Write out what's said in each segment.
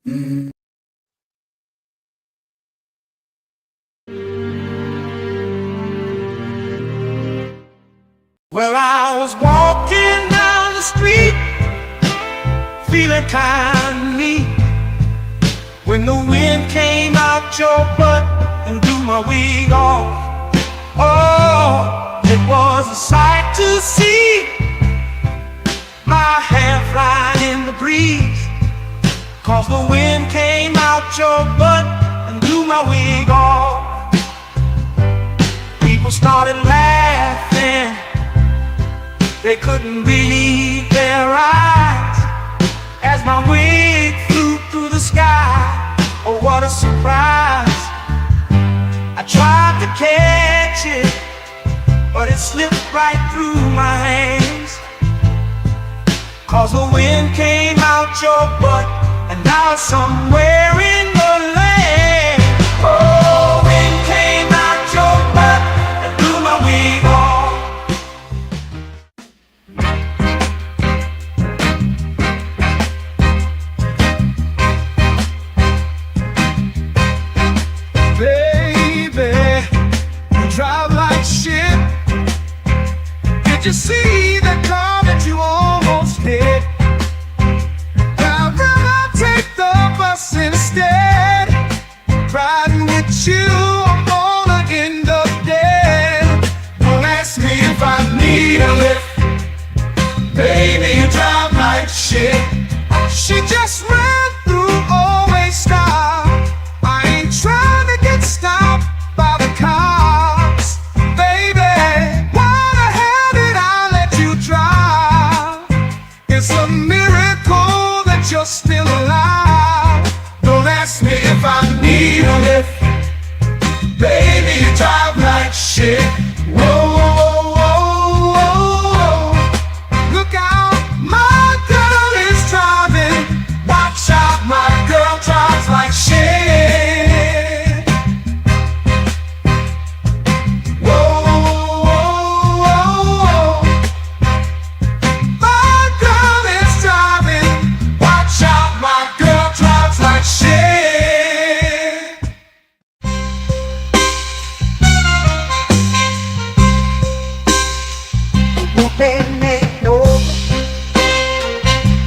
Well, I was walking down the street, feeling kind of neat, when the wind came out your butt and blew my wig off. Oh, it was a sight to see, my hair flying in the breeze, 'cause the wind came out your butt and blew my wig off. People started laughing, they couldn't believe their eyes as my wig flew through the sky. Oh, what a surprise. I tried to catch it, but it slipped right through my hands, 'cause the wind came out your butt and now it's somewhere in the land. Oh, wind came out your butt and blew my wig off. Baby, you drive like shit. Did you see that car that you almost hit? I'd rather take the bus instead. Riding with you, I'm gonna end up dead. Don't ask me if I need a lift. Baby, you drive like shit. She just ran through, always stop. I ain't trying to get stopped by the cops. Baby, why the hell did I let you drive? It's a miracle that you're still alive. Don't ask me if I need a lift. Baby, you drive like shit. Whoa, whoa, whoa, whoa, whoa. Look out, my girl is driving. Watch out, my girl drives like shit. Whoa, whoa, whoa, whoa. My girl is driving. Watch out, my girl drives like shit. Moving ain't over.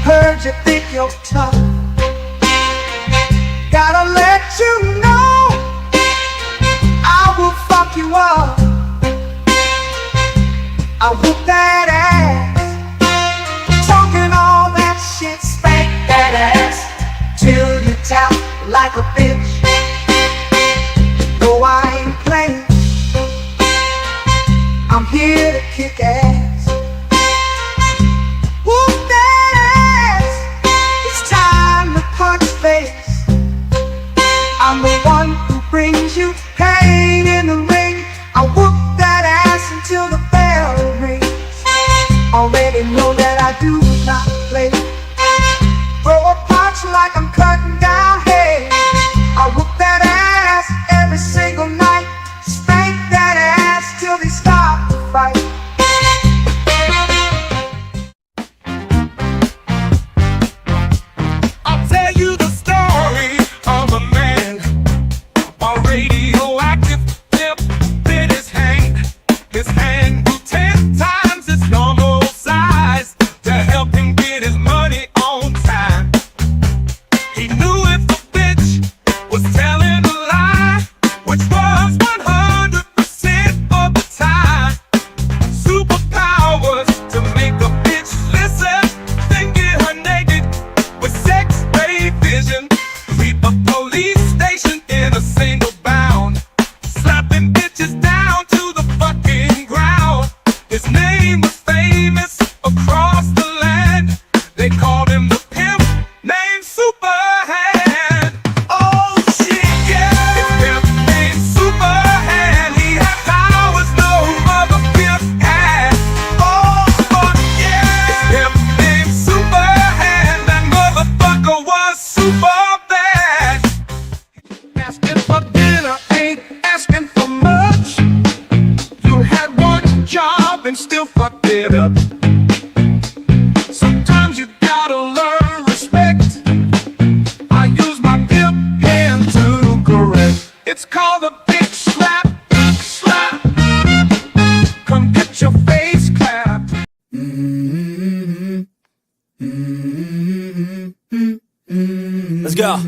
Heard you think you're tough. Gotta let you know I will fuck you up. I whoop that ass, talking all that shit, spank that ass till you tap like a bitch. No, I ain't playing, I'm here to kick ass. Whoop that ass, it's time to punch face. I'm the one who brings you pain in the ring. I whoop that ass until the bell rings. Already know that I do not play. Throw a punch like I'm cutting down hay. I whoop that ass every single night. Spank that ass till they stop the fight. I'll tell you the story of a man, a radioactive tip in his hand. His hand grew 10 times its normal size to help him get his money on time. He knew if the bitch was telling a lie, which was 100% of the time. Superpowers to make a bitch listen, then get her naked with sex-ray vision. Sweep a police station in a single bound, slapping bitches down to the fucking ground. His name was famous across the land. They called him the pimp named Superhand. Oh shit, yeah, his pimp named Superhand. He had powers no other pimp had. Oh fuck yeah, his pimp named Superhand. That motherfucker was super bad. Asking for dinner ain't asking for much. You had one job and still fucked it up. Sometimes you gotta learn respect. I used Yeah.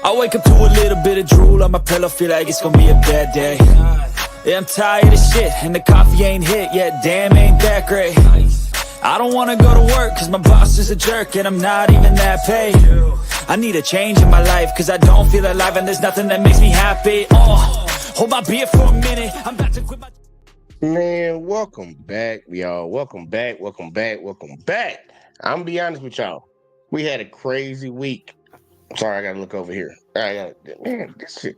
I wake up to a little bit of drool on my pillow, feel like it's gonna be a bad day. Yeah, I'm tired of shit, and the coffee ain't hit yet, damn, ain't that great. I don't wanna go to work, cause my boss is a jerk, and I'm not even that paid. I need a change in my life, cause I don't feel alive, and there's nothing that makes me happy. Hold my beer for a minute, I'm about to quit my... Man, welcome back, y'all. Welcome back. I'm gonna be honest with y'all. We had a crazy week. Sorry, I gotta look over here. Man, this shit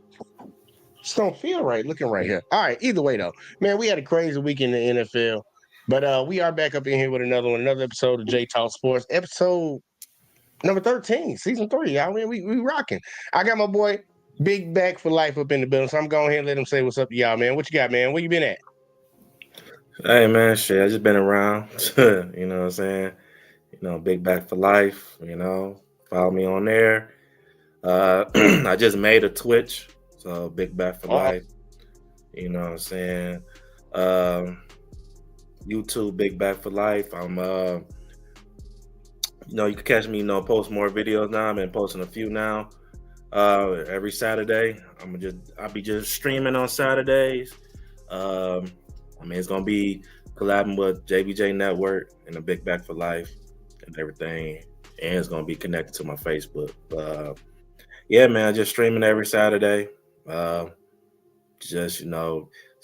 just don't feel right looking right here. All right, either way though. Man, we had a crazy week in the NFL. But we are back up in here with another episode of J Talk Sports, episode number 13, season 3. Y'all, man, we rocking. I got my boy Big Back for Life up in the building, so I'm going ahead and let him say what's up to y'all, man. What you got, man? Where you been at? Hey man, shit, I just been around. You know what I'm saying? Big Back for Life, follow me on there. I just made a Twitch, so Big Back for Life. You know what I'm saying? YouTube Big Back for Life. I'm you can catch me, post more videos now. I've been posting a few now. Every Saturday. I'll be just streaming on Saturdays. It's gonna be collabing with JBJ Network and the Big Back for Life and everything, and it's gonna be connected to my Facebook. Yeah, man, just streaming every Saturday. It's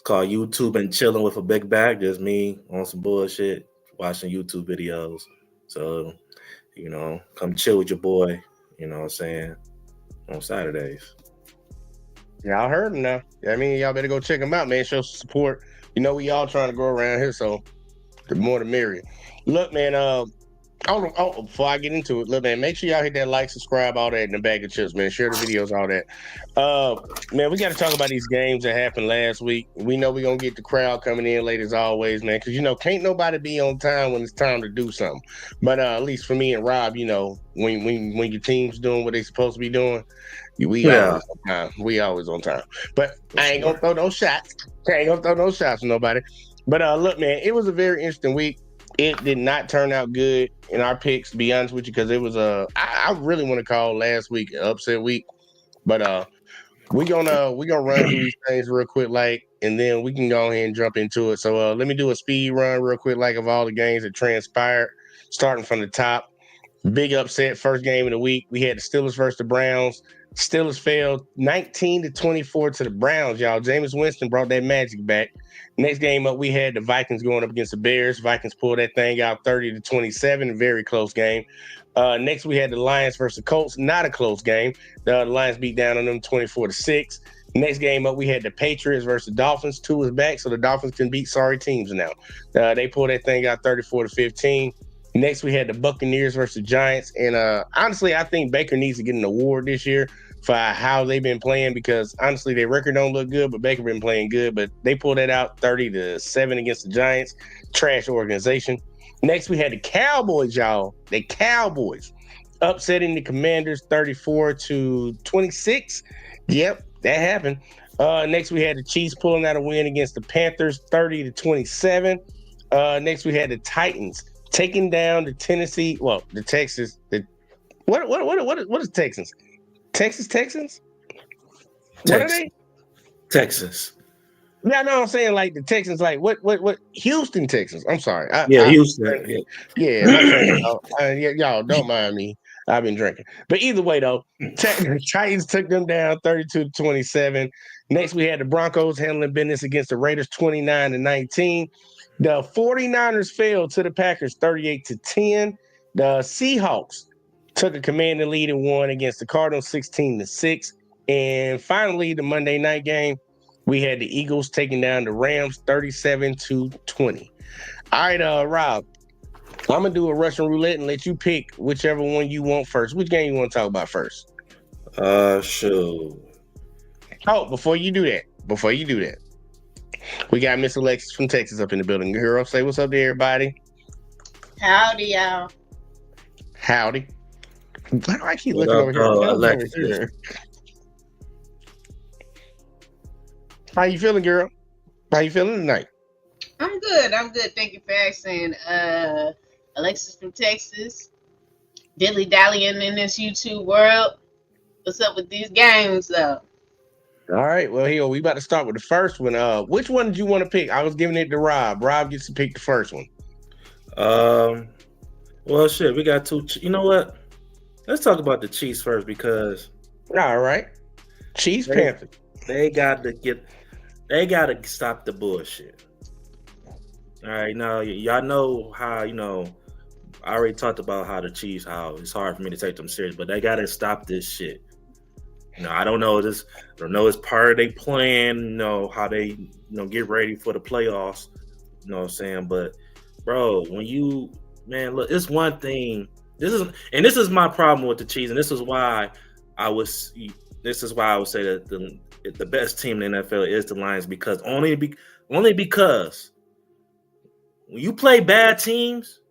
called YouTube and Chilling with a Big Back. Just me on some bullshit, watching YouTube videos. So, come chill with your boy. You know what I'm saying, on Saturdays. Y'all heard him now. I mean, y'all better go check him out, man. Show some support. We all trying to grow around here, so the more the merrier. Look, man, before I get into it, look, man, make sure y'all hit that like, subscribe, all that in the bag of chips, man. Share the videos, all that. Man, we got to talk about these games that happened last week. We know we're going to get the crowd coming in late as always, man, because, can't nobody be on time when it's time to do something. But at least for me and Rob, when your team's doing what they supposed to be doing, we always on time. We always on time. But I ain't gonna throw no shots. With nobody. But look, man, it was a very interesting week. It did not turn out good in our picks, to be honest with you, because it was I really want to call last week an upset week. But we gonna run through these things real quick, and then we can go ahead and jump into it. So let me do a speed run real quick, of all the games that transpired, starting from the top. Big upset, first game of the week. We had the Steelers versus the Browns. Steelers fell 19-24 to the Browns, y'all. Jameis Winston brought that magic back. Next game up, we had the Vikings going up against the Bears. Vikings pulled that thing out 30-27, a very close game. Next, we had the Lions versus the Colts. Not a close game. The Lions beat down on them 24-6. Next game up, we had the Patriots versus the Dolphins. Two is back, so the Dolphins can beat sorry teams now. They pulled that thing out 34-15. Next, we had the Buccaneers versus the Giants. And honestly, I think Baker needs to get an award this year for how they've been playing, because honestly, their record don't look good, but Baker been playing good. But they pulled that out 30-7 against the Giants. Trash organization. Next, we had the Cowboys, y'all. The Cowboys upsetting the Commanders 34-26. Yep, that happened. Next, we had the Chiefs pulling out a win against the Panthers 30-27. Next, we had the Titans taking down the Texans. What is Texans? Texans? What are they? Texas. Yeah, no, I'm saying the Texans, what? Houston Texans. I'm sorry. Houston. Yeah, my train. Y'all don't mind me. I've been drinking. But either way, though, Titans took them down 32-27. Next, we had the Broncos handling business against the Raiders 29-19. The 49ers fell to the Packers 38-10. The Seahawks took a commanding lead and won against the Cardinals 16-6. And finally, the Monday night game, we had the Eagles taking down the Rams 37-20. All right, Rob, I'm going to do a Russian roulette and let you pick whichever one you want first. Which game you want to talk about first? Sure. Oh, before you do that, we got Miss Alexis from Texas up in the building. Girl, say what's up to everybody. Howdy, y'all. Howdy. Why do I keep looking over here? Alexis. How you feeling, girl? How you feeling tonight? I'm good. Thank you for asking. Alexis from Texas. dilly dallying in this YouTube world. What's up with these games though? All right, well, here we about to start with the first one. Which one did you want to pick? I was giving it to Rob. Rob gets to pick the first one. Well, shit, we got two. You know what? Let's talk about the Chiefs first because All right, Chiefs, Panthers. they got to stop the bullshit. All right, now y'all know how I already talked about how the Chiefs, how it's hard for me to take them serious, but they got to stop this shit. I don't know this. I don't know it's part of their plan. How they get ready for the playoffs. You know what I'm saying? But bro, when look, it's one thing. This is my problem with the Chiefs, and this is why I would say that the best team in the NFL is the Lions because only because when you play bad teams,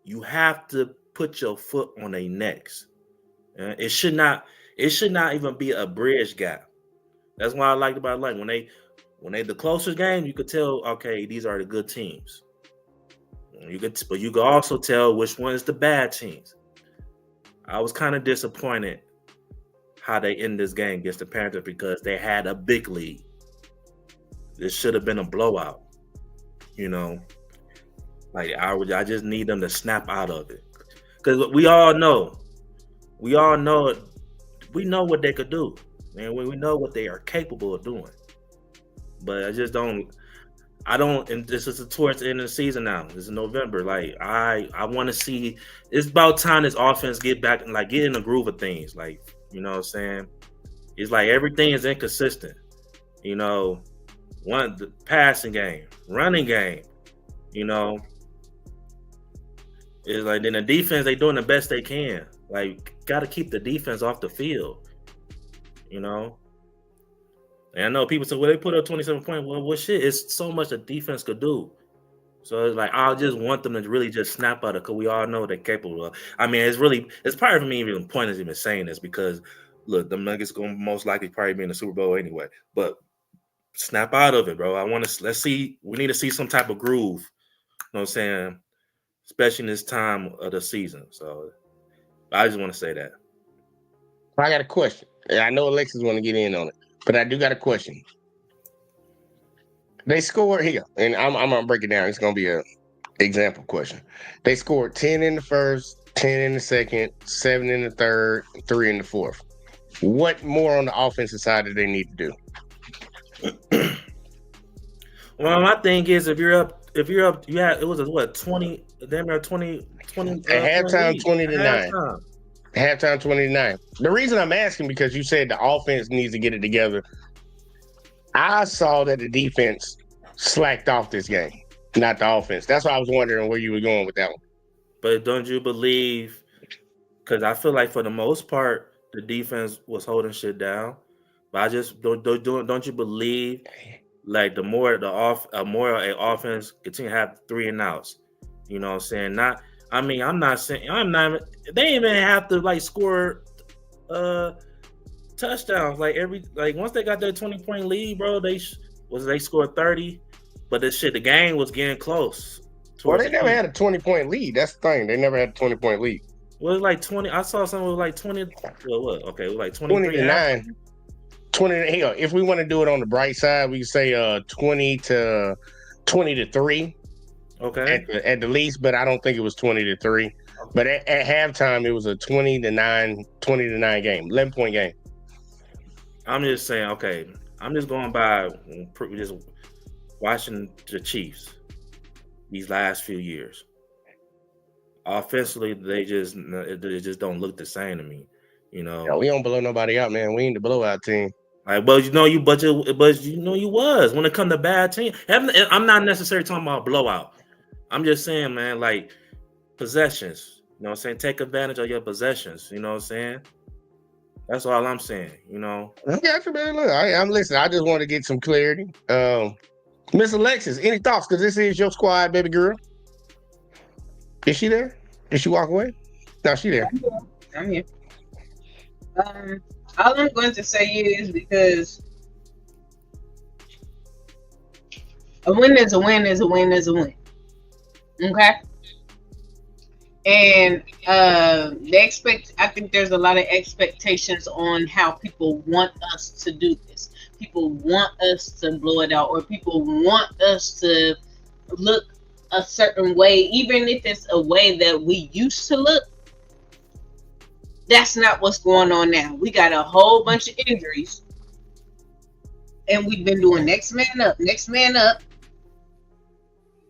you have to put your foot on their necks. It should not even be a bridge gap. That's why I liked about when they the closest game, you could tell, okay, these are the good teams. But you could also tell which one is the bad teams. I was kind of disappointed how they end this game against the Panthers because they had a big lead. This should have been a blowout. I just need them to snap out of it because we know what they could do, and we know what they are capable of doing. But I don't, and this is towards the end of the season now. This is November. I want to see. It's about time this offense get back and get in the groove of things. You know what I'm saying? It's like everything is inconsistent. The passing game, running game. It's like then the defense, they doing the best they can. Got to keep the defense off the field. And I know people say, well, they put up 27 points. Well, shit, it's so much the defense could do. So it's I just want them to really just snap out of it because we all know they're capable of. I mean, it's probably for me even pointless even saying this because, look, the Nuggets going to most likely probably be in the Super Bowl anyway. But snap out of it, bro. Let's see. We need to see some type of groove. You know what I'm saying? Especially in this time of the season. So I just want to say that. I got a question. I know Alexis want to get in on it, but I do got a question. They scored here, and I'm gonna break it down. It's gonna be an example question. They scored 10 in the first, 10 in the second, 7 in the third, 3 in the fourth. What more on the offensive side do they need to do? Well, my thing is if you're up, you had it was a 20, damn near 20 at halftime, 20 to 9. Halftime 20-9. The reason I'm asking because you said the offense needs to get it together. I saw that the defense slacked off this game, not the offense. That's why I was wondering where you were going with that one. But don't you believe? Because I feel like for the most part, the defense was holding shit down. But I just don't you believe? The more an offense continue to have 3 and outs. You know what I'm saying? I'm not saying they didn't even have to score touchdowns once they got their 20-point lead, bro. They scored 30, but the game was getting close. Well, they never had a 20-point lead. That's the thing. They never had a 20-point lead. Well, it was 20. I saw something with 20. Well, what? Okay, it was 20 to 9. 20. Hell, if we want to do it on the bright side, we can say 20 to 3. Okay. At the least, but I don't think it was 20 to 3. Okay. But at halftime, it was a 20 to 9 game, 11-point game. I'm just saying, okay. I'm just going by just watching the Chiefs these last few years. Offensively, they just don't look the same to me. Yeah, we don't blow nobody out, man. We ain't the blowout team. But you was when it come to bad team. I'm not necessarily talking about blowout. I'm just saying, man, possessions. You know what I'm saying? Take advantage of your possessions. You know what I'm saying? That's all I'm saying. I got you, man. Look, I'm listening. I just want to get some clarity. Miss Alexis, any thoughts? Because this is your squad, baby girl. Is she there? Did she walk away? No, she there. I'm here. All I'm going to say is because a win is a win is a win is a win. Okay? And I think there's a lot of expectations on how people want us to do this. People want us to blow it out, or people want us to look a certain way, even if it's a way that we used to look. That's not what's going on now. We got a whole bunch of injuries, and we've been doing next man up,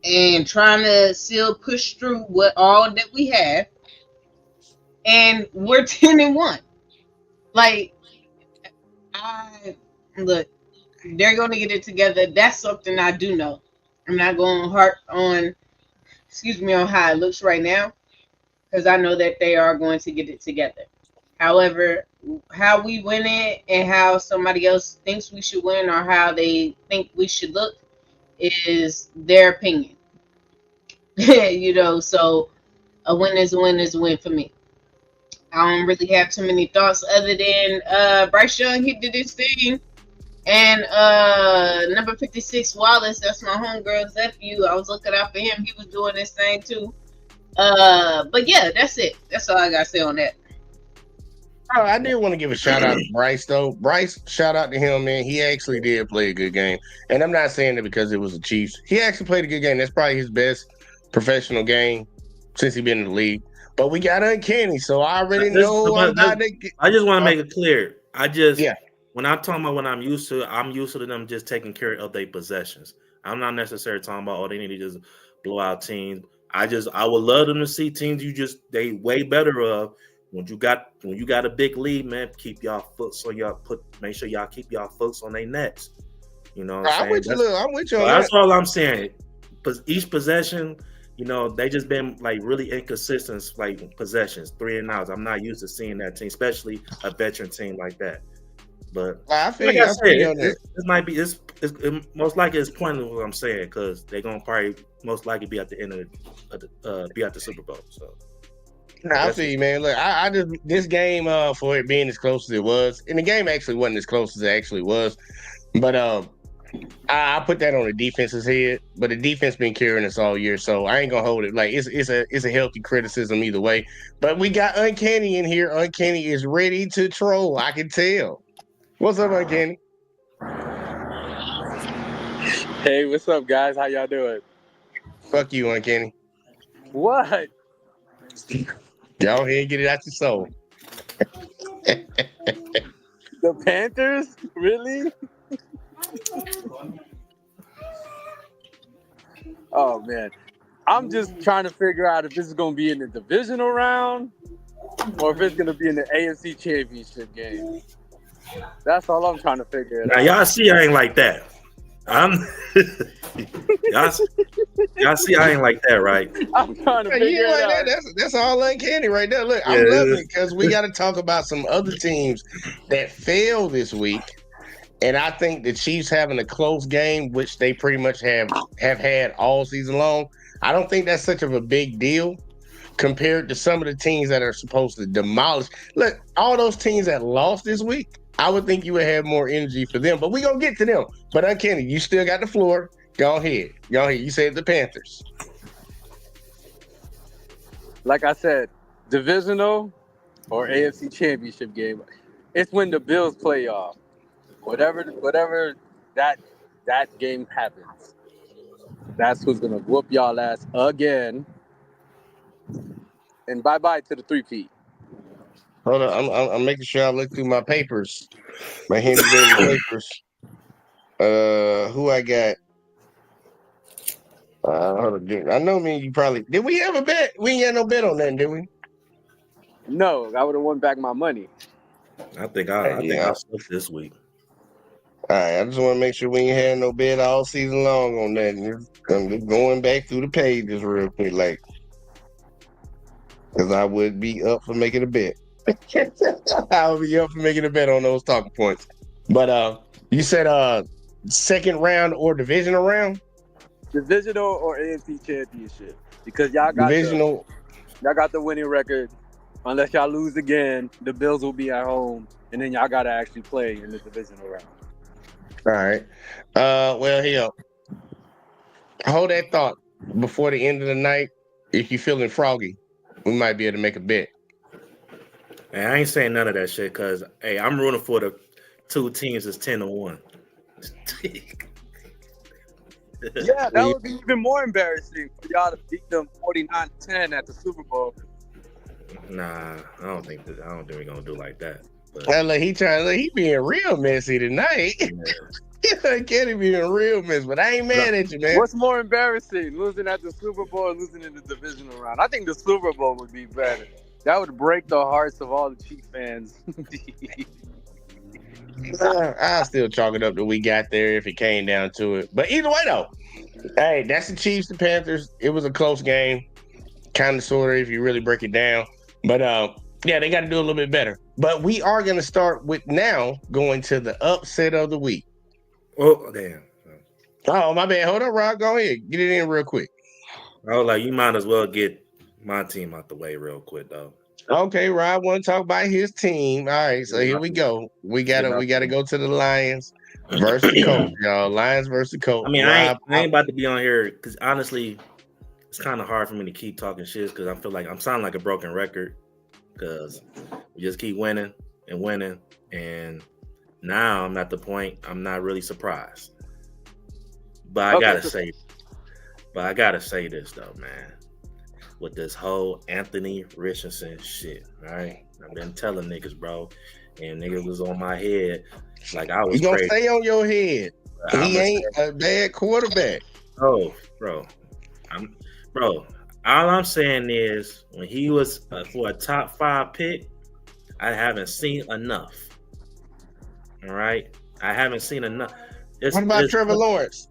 and trying to still push through what all that we have. And we're 10-1. Like, I look, they're gonna get it together. That's something I do know. I'm not going to harp on, on how it looks right now, because I know that they are going to get it together. However, how we win it and how somebody else thinks we should win, or how they think we should look, is their opinion. So a win is a win is a win for me. I don't really have too many thoughts other than Bryce Young, he did his thing. And number 56, Wallace, that's my homegirl's nephew. I was looking out for him. He was doing this thing too. But yeah, that's it. That's all I gotta say on that. Oh, I did want to give a shout out to Bryce, though. Bryce, shout out to him, man. He actually did play a good game. And I'm not saying it because it was the Chiefs. He actually played a good game. That's probably his best professional game since he's been in the league. But we got Uncanny, so I already know I'm about to get. I just want to make it clear. When I'm talking about what I'm used to them just taking care of their possessions. I'm not necessarily talking about, they need to just blow out teams. I would love them to see teams they way better of. When you got a big lead, man, keep y'all foot make sure y'all keep y'all folks on their necks. You know what I'm saying? I'm with you. That's all I'm saying. Each possession, they just been like really inconsistent, like possessions, 3 and outs. I'm not used to seeing that team, especially a veteran team like that. But it might be it's most likely it's pointless what I'm saying, because they're gonna probably most likely be at the end of be at the Super Bowl. So. I feel you, man. Look, I just this game for it being as close as it was, and the game actually wasn't as close as it actually was, but I put that on the defense's head. But the defense been carrying us all year, so I ain't gonna hold it. Like it's a healthy criticism either way. But we got Uncanny in here. Uncanny is ready to troll. I can tell. What's up, Uncanny? Hey, what's up, guys? How y'all doing? Fuck you, Uncanny. What? Go ahead and get it out your soul. The Panthers? Really? Oh, man. I'm just trying to figure out if this is going to be in the divisional round or if it's going to be in the AFC Championship game. That's all I'm trying to figure out. Now, y'all see I ain't like that. Y'all see I ain't like that, right? I'm trying to figure it out. That's all Uncanny right there. Look, I'm loving it because we got to talk about some other teams that failed this week. And I think the Chiefs having a close game, which they pretty much have had all season long, I don't think that's such of a big deal compared to some of the teams that are supposed to demolish. Look, all those teams that lost this week, I would think you would have more energy for them. But we're going to get to them. But Uncanny, you still got the floor. Go ahead. You said the Panthers. Like I said, divisional or AFC Championship game, it's when the Bills play off. Whatever that game happens, that's who's gonna whoop y'all ass again. And bye to the 3P. Hold on, I'm making sure I look through my papers, my handy dandy papers. Who I got? Hold on, I know me. You probably did. We have a bet? We ain't got no bet on that, did we? No, I would have won back my money. I think I slipped this week. All right, I just want to make sure we ain't had no bet all season long on that. I'm just going back through the pages real quick, like, because I would be up for making a bet. I would be up for making a bet on those talking points. But you said second round or divisional round? Divisional or AFC Championship, because y'all got divisional. Y'all got the winning record. Unless y'all lose again, the Bills will be at home, and then y'all got to actually play in the divisional round. All right. Well, here, hold that thought before the end of the night. If you're feeling froggy, we might be able to make a bet. Man, I ain't saying none of that shit because hey, I'm rooting for the two teams that's 10-1. Yeah, that would be even more embarrassing for y'all to beat them 49-10 at the Super Bowl. Nah, I don't think we're gonna do like that. But, Look, he being real messy tonight. yeah. Kenny being real messy, but I ain't mad at you, man. What's more embarrassing, losing at the Super Bowl or losing in the divisional round? I think the Super Bowl would be better. That would break the hearts of all the Chiefs fans. I'll still chalk it up that we got there if it came down to it. But either way, though, hey, that's the Chiefs, the Panthers. It was a close game, kind of, sort of, if you really break it down. But yeah, they got to do a little bit better. But we are going to start with now going to the upset of the week. Oh damn! Oh, my bad. Hold on, Rob. Go ahead, get it in real quick. I was like, you might as well get my team out the way real quick, though. Okay, Rob want to talk about his team. All right, so here we go. We gotta go to the Lions versus the Colts, y'all. Lions versus the Colts. I mean, I ain't about to be on here because honestly, it's kind of hard for me to keep talking shit because I feel like I'm sounding like a broken record because we just keep winning, and now I'm at the point I'm not really surprised. But I gotta say this though, man. With this whole Anthony Richardson shit, right? I've been telling niggas, bro, and niggas was on my head like I was. You gonna crazy. stay on your head? He ain't a bad quarterback. Oh, bro, all I'm saying is when he was for a top 5 pick, I haven't seen enough. All right, I haven't seen enough. What about Trevor Lawrence?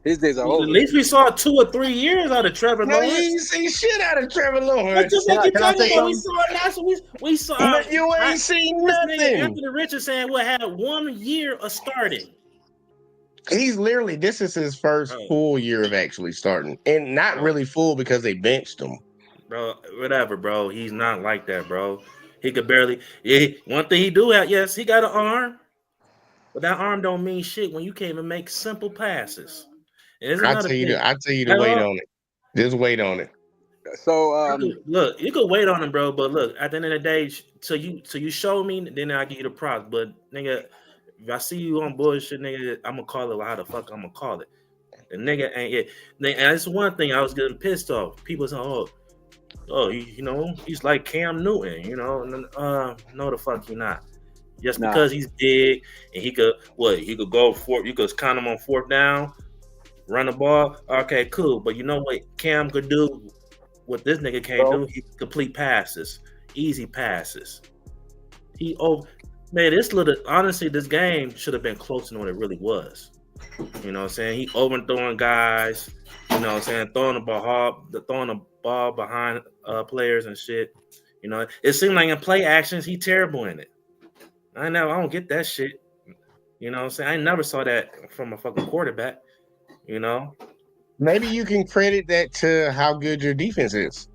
His days are over. At least we saw 2 or 3 years out of Trevor Lawrence. No, you ain't seen shit out of Trevor Lawrence. That's just what you're talking about. We saw it last week. We saw. But you ain't seen nothing. Anthony Richardson will have 1 year of starting. He's literally, this is his first full year of actually starting, and not really full because they benched him. Bro, whatever, bro. He's not like that, bro. He could barely. Yeah, one thing he do have, yes, he got an arm, but that arm don't mean shit when you can't even make simple passes. I tell you to wait on it. Just wait on it. So look, you could wait on him, bro. But look, at the end of the day, so you show me, then I give you the props. But nigga, if I see you on bullshit, nigga, I'm gonna call it how the fuck I'm gonna call it. The nigga ain't it. And that's one thing I was getting pissed off. People saying, you know, he's like Cam Newton, you know. No, the fuck he not. Just because he's big and he could go for, you could count him on 4th down. Run the ball, okay, cool. But you know what Cam could do? What this nigga can't do? He complete passes, easy passes. Honestly, this game should have been closer than what it really was. You know what I'm saying? He overthrowing guys. You know what I'm saying? Throwing the ball behind players and shit. You know, it seemed like in play actions, he terrible in it. I don't get that shit. You know what I'm saying? I never saw that from a fucking quarterback. You know, maybe you can credit that to how good your defense is.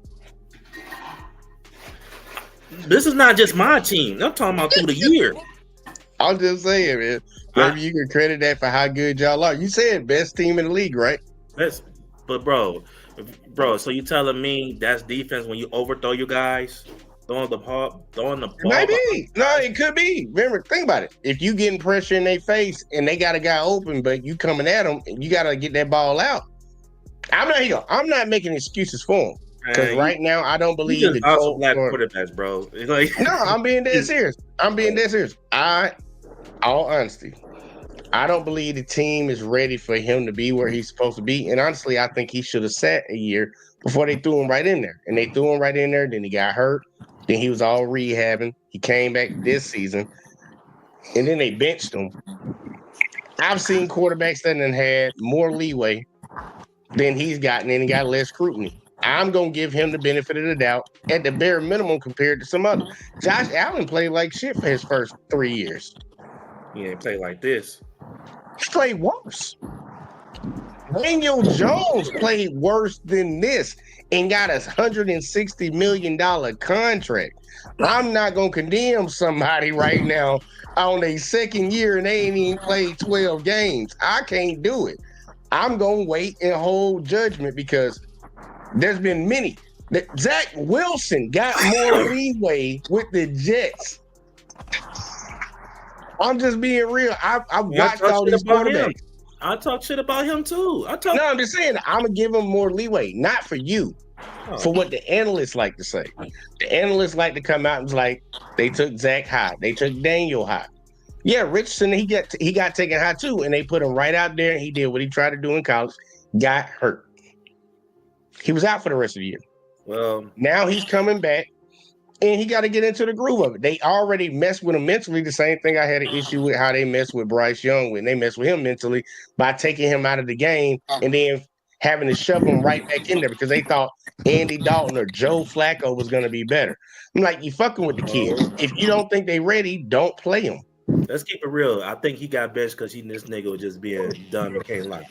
This is not just my team. I'm talking about through the year. I'm just saying, man. Maybe you can credit that for how good y'all are. You said best team in the league, right? But bro, so you telling me that's defense when you overthrow your guys? Throwing the ball. Maybe. No, it could be. Remember, think about it. If you getting pressure in their face and they got a guy open, but you coming at them, and you got to get that ball out. I'm not making excuses for them because right now I don't believe the also black quarterbacks, bro. Like, no, I'm being dead serious. All honesty, I don't believe the team is ready for him to be where he's supposed to be. And honestly, I think he should have sat a year before they threw him right in there. And they threw him right in there. Then he got hurt. Then he was all rehabbing. He came back this season. And then they benched him. I've seen quarterbacks that have had more leeway than he's gotten, and he got less scrutiny. I'm going to give him the benefit of the doubt at the bare minimum compared to some others. Josh Allen played like shit for his first 3 years. He didn't play like this. He played worse. Daniel Jones played worse than this and got a $160 million contract. I'm not going to condemn somebody right now on their second year and they ain't even played 12 games. I can't do it. I'm going to wait and hold judgment because there's been many Zach Wilson got more leeway with the Jets. I'm just being real. I watched all these quarterbacks. I talk shit about him too. No, I'm just saying I'm gonna give him more leeway, not for you, for what the analysts like to say. The analysts like to come out and was like, they took Zach high, they took Daniel high. Yeah, Richardson he got taken high too, and they put him right out there, and he did what he tried to do in college. Got hurt. He was out for the rest of the year. Well, now he's coming back, and he got to get into the groove of it. They already messed with him mentally. The same thing I had an issue with how they messed with Bryce Young when they messed with him mentally by taking him out of the game and then having to shove him right back in there because they thought Andy Dalton or Joe Flacco was going to be better. I'm like, you fucking with the kids. If you don't think they ready, don't play them. Let's keep it real. I think he got benched because this nigga was just being dumb and can't like.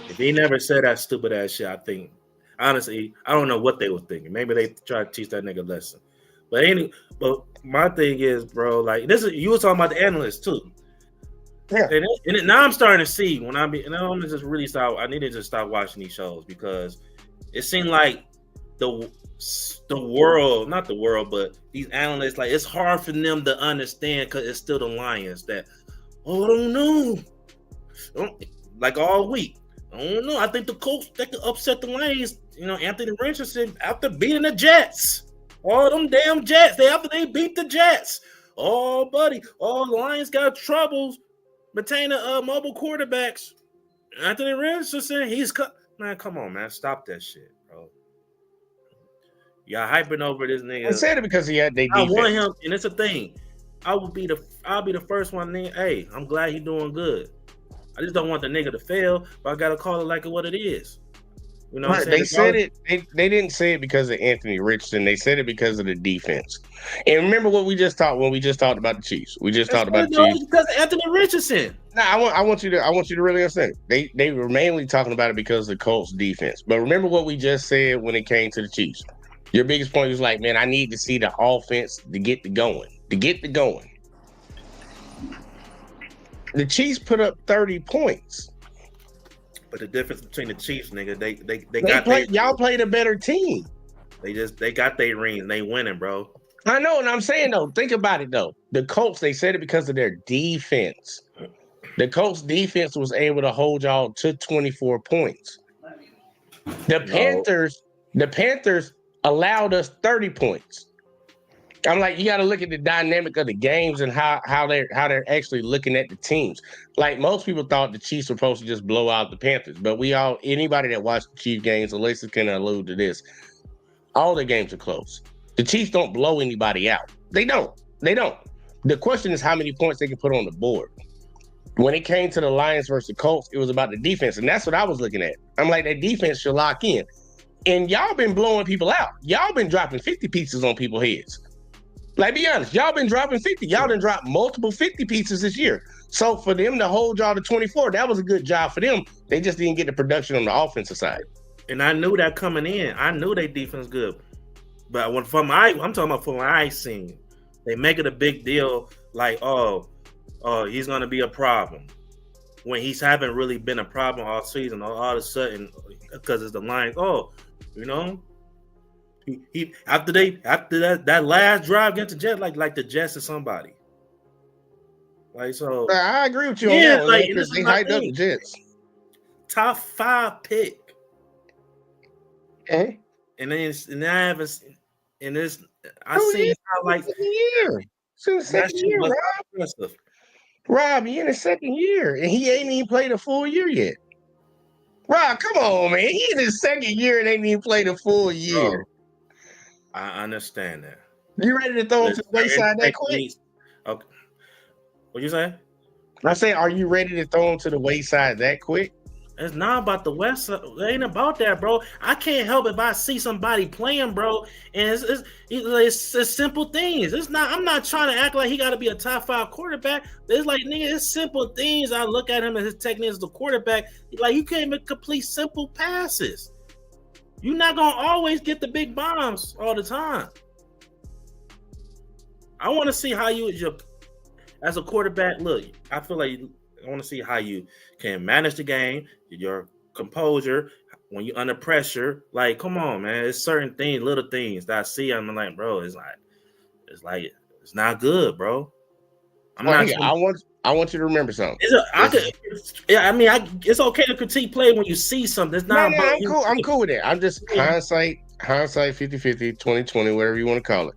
If he never said that stupid ass shit, I think honestly, I don't know what they were thinking. Maybe they tried to teach that nigga a lesson. But my thing is, bro, like you were talking about the analysts too. Yeah. And now I'm starting to see when I'm just really stop. I need to just stop watching these shows because it seemed like the world, not the world, but these analysts, like it's hard for them to understand because it's still the Lions that, I don't know. Like all week. I don't know. I think the Colts that could upset the Lions. Anthony Richardson after beating the Jets. All them damn Jets. After they beat the Jets. Oh, buddy. All the Lions got troubles maintaining mobile quarterbacks. Anthony Richardson, man, come on, man. Stop that shit, bro. Y'all hyping over this nigga. I said it because he had their defense. I want him, and it's a thing. I'll be the first one. Hey, I'm glad he's doing good. I just don't want the nigga to fail, but I gotta call it like what it is. You know what I'm saying? They said it. They didn't say it because of Anthony Richardson. They said it because of the defense. And remember what we just talked when we just talked about the Chiefs. We just talked about the Chiefs because of Anthony Richardson. No, I want you to really understand. They were mainly talking about it because of the Colts defense. But remember what we just said when it came to the Chiefs. Your biggest point was like, man, I need to see the offense to get the going. The Chiefs put up 30 points. But the difference between the Chiefs, nigga, y'all played a better team. They got their rings. They winning, bro. I know, and I'm saying though, think about it though. The Colts, they said it because of their defense. The Colts defense was able to hold y'all to 24 points. The Panthers allowed us 30 points. I'm like, you got to look at the dynamic of the games and how they're actually looking at the teams. Like most people thought the Chiefs were supposed to just blow out the Panthers, but anybody that watched the Chiefs games, Alexis can allude to this. All the games are close. The Chiefs don't blow anybody out. They don't. The question is how many points they can put on the board. When it came to the Lions versus the Colts, it was about the defense, and that's what I was looking at. I'm like, that defense should lock in. And y'all been blowing people out. Y'all been dropping 50 pieces on people's heads. Like, be honest, y'all been dropping 50. Y'all done dropped multiple 50 pieces this year. So for them to hold y'all to 24, that was a good job for them. They just didn't get the production on the offensive side. And I knew that coming in. I knew their defense good. But I'm talking about from what I seen. They make it a big deal like, oh, he's going to be a problem. When he's haven't really been a problem all season, all of a sudden, because it's the Lions, He after that last drive against the Jets, like the Jets or somebody. Like so, I agree with you on that. Like, they hyped up the Jets. Top 5 pick. Okay. And then I see how like year. It's in the second year, Rob. Rob, he in his second year, and he ain't even played a full year yet. Rob, come on, man. He in his second year and ain't even played a full year. I understand that. You ready to throw him to the wayside that quick? Okay. What you say? I say, are you ready to throw him to the wayside that quick? It's not about the West. It ain't about that, bro. I can't help if I see somebody playing, bro. And it's simple things. It's not. I'm not trying to act like he got to be a top 5 quarterback. It's like, nigga, it's simple things. I look at him and his technique as the quarterback. Like, you can't even complete simple passes. You're not gonna always get the big bombs all the time. I want to see how you, as a quarterback, look. I feel like I want to see how you can manage the game, your composure, when you're under pressure, like, come on, man. It's certain things, little things that I see. I'm like, bro, it's it's not good, bro. I'm Well, not. here, I want you to remember something. It's okay to critique play when you see something. It's not No, about I'm you. cool. I'm cool with that. I'm just hindsight 50-50, 20-20, whatever you want to call it.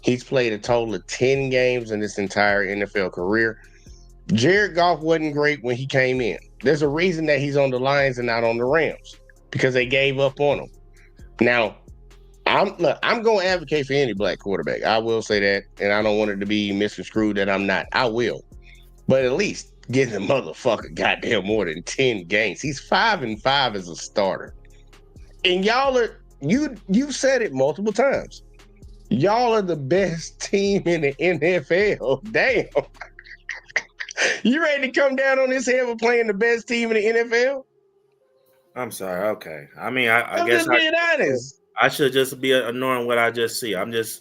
He's played a total of 10 games in this entire NFL career. Jared Goff wasn't great when he came in. There's a reason that he's on the Lions and not on the Rams, because they gave up on him. Now, I'm going to advocate for any black quarterback. I will say that, and I don't want it to be misconstrued that I'm not. I will. But at least get the motherfucker goddamn more than 10 games. He's 5-5 as a starter. And y'all are, you said it multiple times. Y'all are the best team in the NFL. Damn. You ready to come down on this hill for playing the best team in the NFL? I'm sorry. Okay. I mean, I I'm guess just being honest. I should just be ignoring what I just see. It's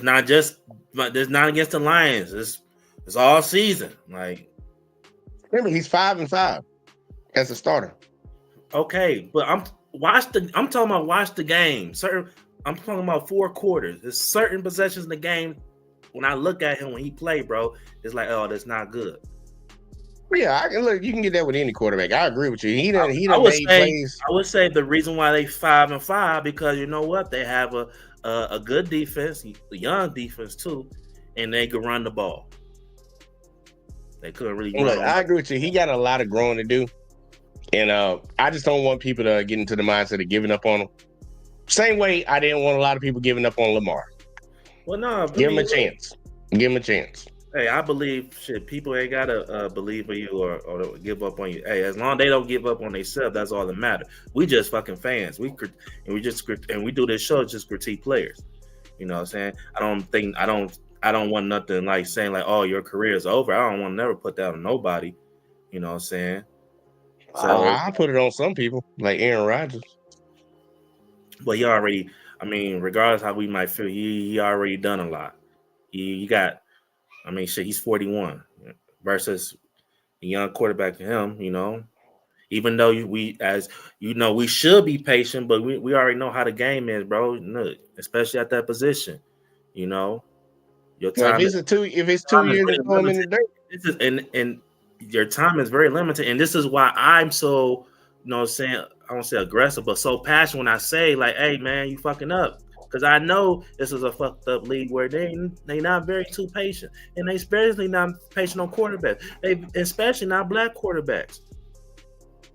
not against the Lions. It's all season. Like, Remember, he's 5-5 as a starter. okay, but I'm talking about watch the game. I'm talking about 4 quarters. There's certain possessions in the game. When I look at him when he play, bro, it's like, oh, that's not good. Yeah, you can get that with any quarterback. I agree with you. He done I plays. would say the reason why they 5-5 because you know what? They have a good defense, a young defense too, and they could run the ball. They couldn't really run. Look, I agree with you. He got a lot of growing to do. And I just don't want people to get into the mindset of giving up on him. Same way I didn't want a lot of people giving up on Lamar. Well, no, Give him a chance. Give him a chance. Hey, I believe people ain't gotta believe in you or give up on you. Hey, as long as they don't give up on themselves, that's all that matters. We just fucking fans. We do this show just critique players. You know what I'm saying? I don't want nothing like saying like, oh, your career is over. I don't want to never put that on nobody. You know what I'm saying? So I put it on some people, like Aaron Rodgers. But he already, I mean, regardless how we might feel, he already done a lot. He got, I mean, shit, he's 41 versus a young quarterback to him, you know. Even though we should be patient, but we already know how the game is, bro. Look, especially at that position, you know. Your time if it's 2 years to throw him in the dirt. And your time is very limited. And this is why I'm so, you know what I'm saying, I don't say aggressive, but so passionate when I say, like, hey, man, you fucking up. Because I know this is a fucked up league where they not very too patient. And they especially not patient on quarterbacks. They especially not black quarterbacks.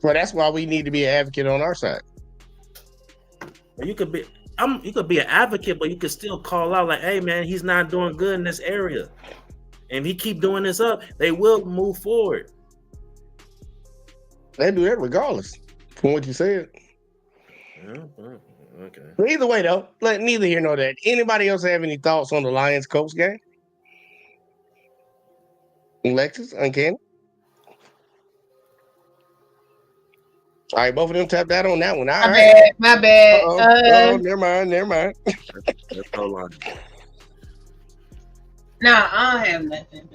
Well, that's why we need to be an advocate on our side. You could be an advocate, but you could still call out like, hey, man, he's not doing good in this area. And if he keep doing this up, they will move forward. They do that regardless from what you said. Yeah, okay. But either way, though, let neither here nor that. Anybody else have any thoughts on the Lions-Colts game? Alexis, Uncanny? All right, both of them tapped out on that one. All right. My bad. Never mind. That's no line. Nah, I don't have nothing.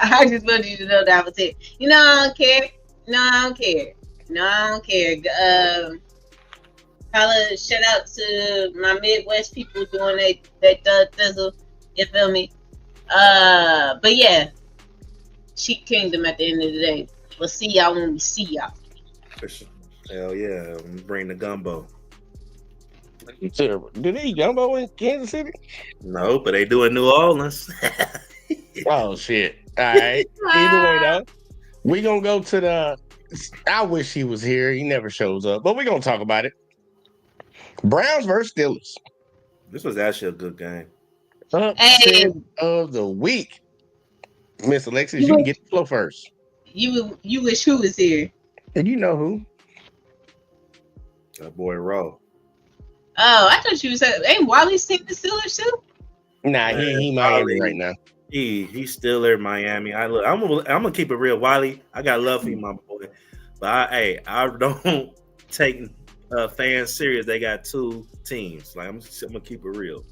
I just wanted you to know that I was it. You know, I don't care. Shout out to my Midwest people doing that thizzle. You feel me? But yeah, Cheat Kingdom at the end of the day. We'll see y'all when we see y'all. Hell yeah, bring the gumbo. Do they eat gumbo in Kansas City? No, but they do in New Orleans. Oh, shit. All right. Either way, though, we going to go to the... I wish he was here. He never shows up. But we're going to talk about it. Browns versus Steelers. This was actually a good game. Upset of the week. Miss Alexis, you can get the flow first. You wish who was here? And you know who? That boy Rowe. Oh, I thought you said, ain't Wally seen the Steelers too? Nah, he Miami right now. He's still there in Miami. I'm gonna keep it real, Wally. I got love for you, my boy. But I don't take fans serious. They got 2 teams. Like I'm gonna keep it real.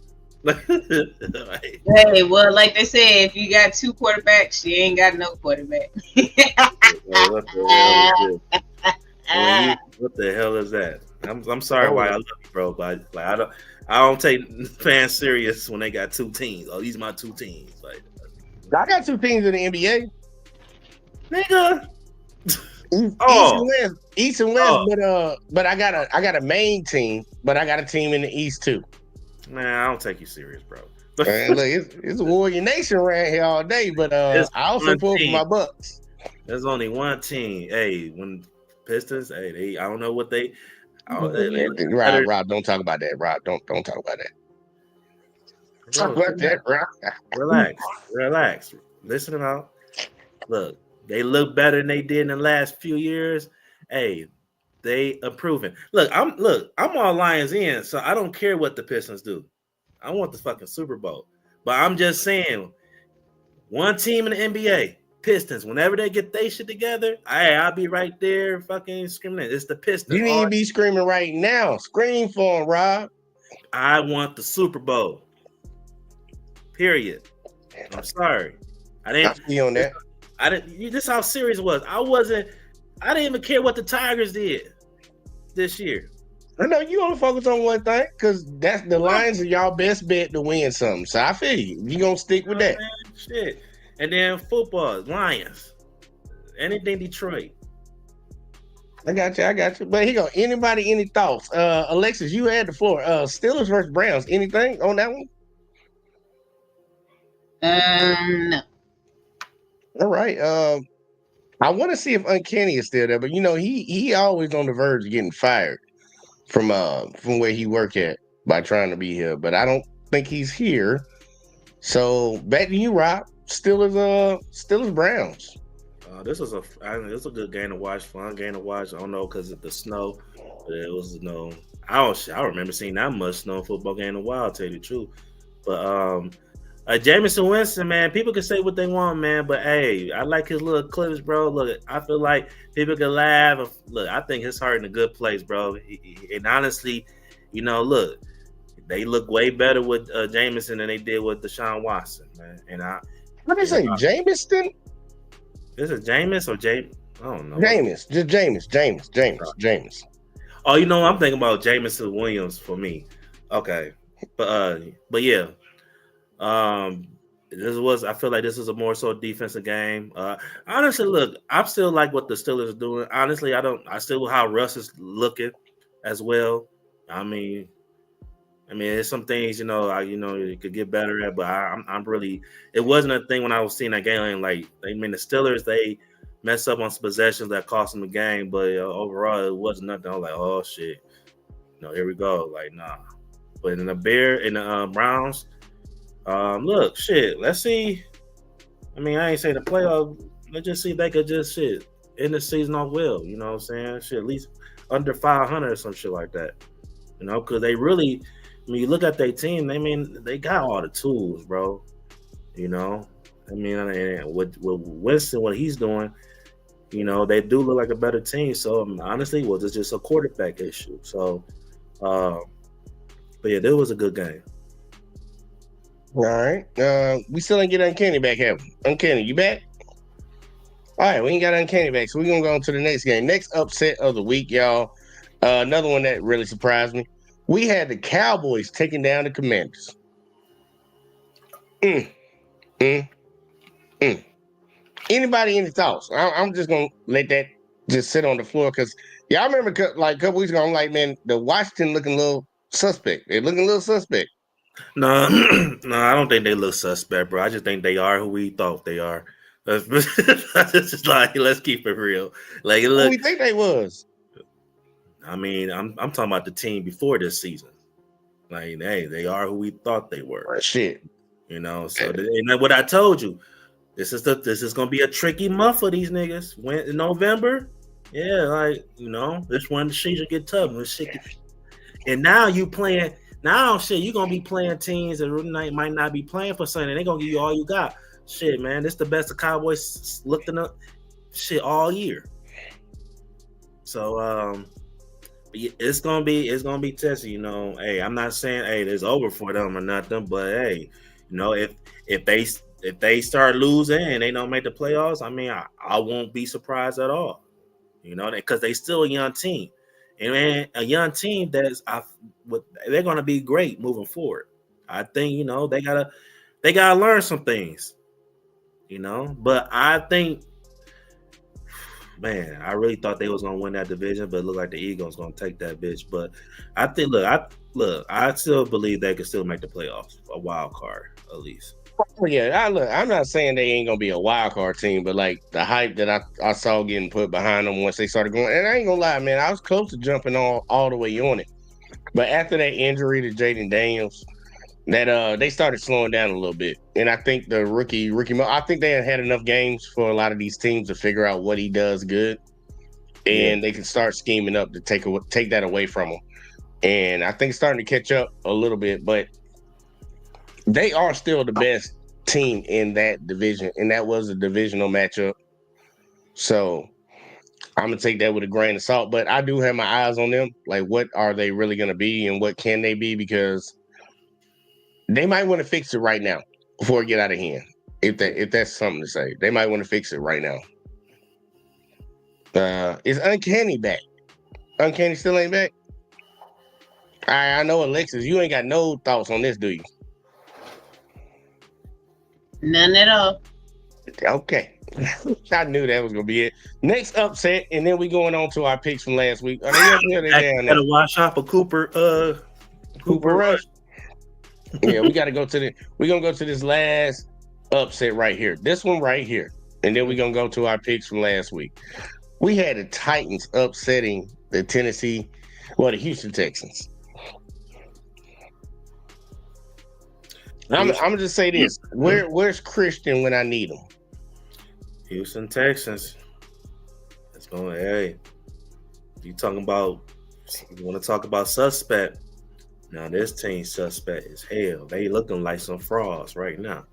Hey, well, like they say, if you got 2 quarterbacks, you ain't got no quarterback. What the hell is that? I'm sorry Oh, why I love you, bro, but like I don't take fans serious when they got two teams. Oh, these my two teams. Like, I got two teams in the NBA. nigga. East and Oh, West. East and West, oh, but I got a main team, but I got a team in the East too. man, I don't take you serious, bro. Man, look, it's a Warrior Nation around here all day, but It's I also one pull for team. my Bucks. There's only one team. Hey, when Pistons, hey, I don't know what they. They look better. Rob, don't talk about that. Rob, don't talk about that. Talk Bro, about that, Rob. relax. Listen out. Look, they look better than they did in the last few years. Hey, they improving. Look, I'm all Lions in, so I don't care what the Pistons do. I want the fucking Super Bowl. But I'm just saying, one team in the NBA, Pistons, whenever they get their shit together, I'll be right there fucking screaming. It's the Pistons. You need to be screaming right now. Scream for him, Rob. I want the Super Bowl. Period. I'm sorry. I I'll didn't be on that. This how serious it was. I didn't even care what the Tigers did this year. I know you only focus on one thing because that's the Lions are y'all best bet to win something. So I feel you. You gonna stick with that. Man, shit. And then football, Lions. Anything Detroit. I got you. But here go. Anybody, any thoughts? Alexis, you had the floor. Steelers versus Browns. Anything on that one? No. All right. I want to see if Uncanny is still there, but you know, he always on the verge of getting fired from where he work at by trying to be here. But I don't think he's here. So back to you, Rob. Steelers Browns. This is a good game to watch, fun game to watch. I don't know because of the snow, but it was I don't remember seeing that much snow in football game in a while. I'll tell you the truth, but Jameson Winston, man, people can say what they want, man, but hey, I like his little clips, bro. Look, I feel like people can laugh. Look, I think his heart in a good place, bro. And honestly, look, they look way better with Jameson than they did with Deshaun Watson, man. And What did they say, Jameson? Is it Jameis or James? I don't know. Jameis, just Jameis. Oh, I'm thinking about Jameson Williams for me. Okay, but yeah. I feel like this is a more so defensive game. Honestly, look, I still like what the Steelers are doing. Honestly, I still how Russ is looking as well. I mean, there's some things you could get better at, but I'm really. It wasn't a thing when I was seeing that game. Like, the Steelers, they mess up on some possessions that cost them the game, but overall it wasn't nothing. I was like, oh shit, here we go. Like, nah. But in the Browns. Look, shit. Let's see. I ain't say the playoff. Let's just see if they could just end the season off well. You know what I'm saying? Shit, at least under 500 or some shit like that. Because they really, when you look at their team, they got all the tools, bro. And with Winston, what he's doing, they do look like a better team. So honestly, it's just a quarterback issue. So, but yeah, that was a good game. All right. We still ain't get Uncanny back, have we? Uncanny, you back? All right, we ain't got Uncanny back, so we're going to go on to the next game. Next upset of the week, y'all. Another one that really surprised me. We had the Cowboys taking down the Commanders. Anybody, any thoughts? I'm just going to let that just sit on the floor because y'all remember like a couple weeks ago, I'm like, man, the Washington looking a little suspect. They're looking a little suspect. No, no, I don't think they look suspect, bro. I just think they are who we thought they are. It's just like, let's keep it real. Like, look, who we think they was. I'm talking about the team before this season. Like, hey, they are who we thought they were. Shit. So and what I told you, this is gonna be a tricky month for these niggas. When in November, yeah, like this one the shit get tough. And now you playing. Now, shit, you're going to be playing teams that might not be playing for something. They're going to give you all you got. Shit, man, this the best the Cowboys looked up shit all year. So, it's going to be testy, Hey, I'm not saying, hey, it's over for them or nothing, but hey, if they start losing and they don't make the playoffs, I won't be surprised at all, because they still a young team. and a young team they're going to be great moving forward. I think they gotta learn some things, But I think, man, I really thought they was gonna win that division, but it looked like the Eagles gonna take that bitch. But I think, I still believe they could still make the playoffs, a wild card at least. Yeah, I'm not saying they ain't gonna be a wild card team, but like the hype that I saw getting put behind them once they started going, and I ain't gonna lie, man, I was close to jumping all the way on it, but after that injury to Jaden Daniels, that they started slowing down a little bit, and I think the rookie, I think they had enough games for a lot of these teams to figure out what he does good, and they can start scheming up to take that away from him, and I think it's starting to catch up a little bit, but they are still the best team in that division, and that was a divisional matchup. So I'm gonna take that with a grain of salt. But I do have my eyes on them. Like, what are they really gonna be, and what can they be? Because they might want to fix it right now before it get out of hand. If that's something to say, they might want to fix it right now. Is Uncanny back? Uncanny still ain't back. I know, Alexis, you ain't got no thoughts on this, do you? None at all. Okay. I knew that was gonna be it. Next upset, and then we going on to our picks from last week. Are they up here? They down there? Gotta watch out for Cooper Rush. Yeah, we're gonna go to this last upset right here. This one right here. And then we're gonna go to our picks from last week. We had the Titans upsetting the Houston Texans. I'm gonna just say this. Where's Christian when I need him? Houston Texans. It's going, hey. You want to talk about suspect. Now this team suspect is hell. They looking like some frauds right now.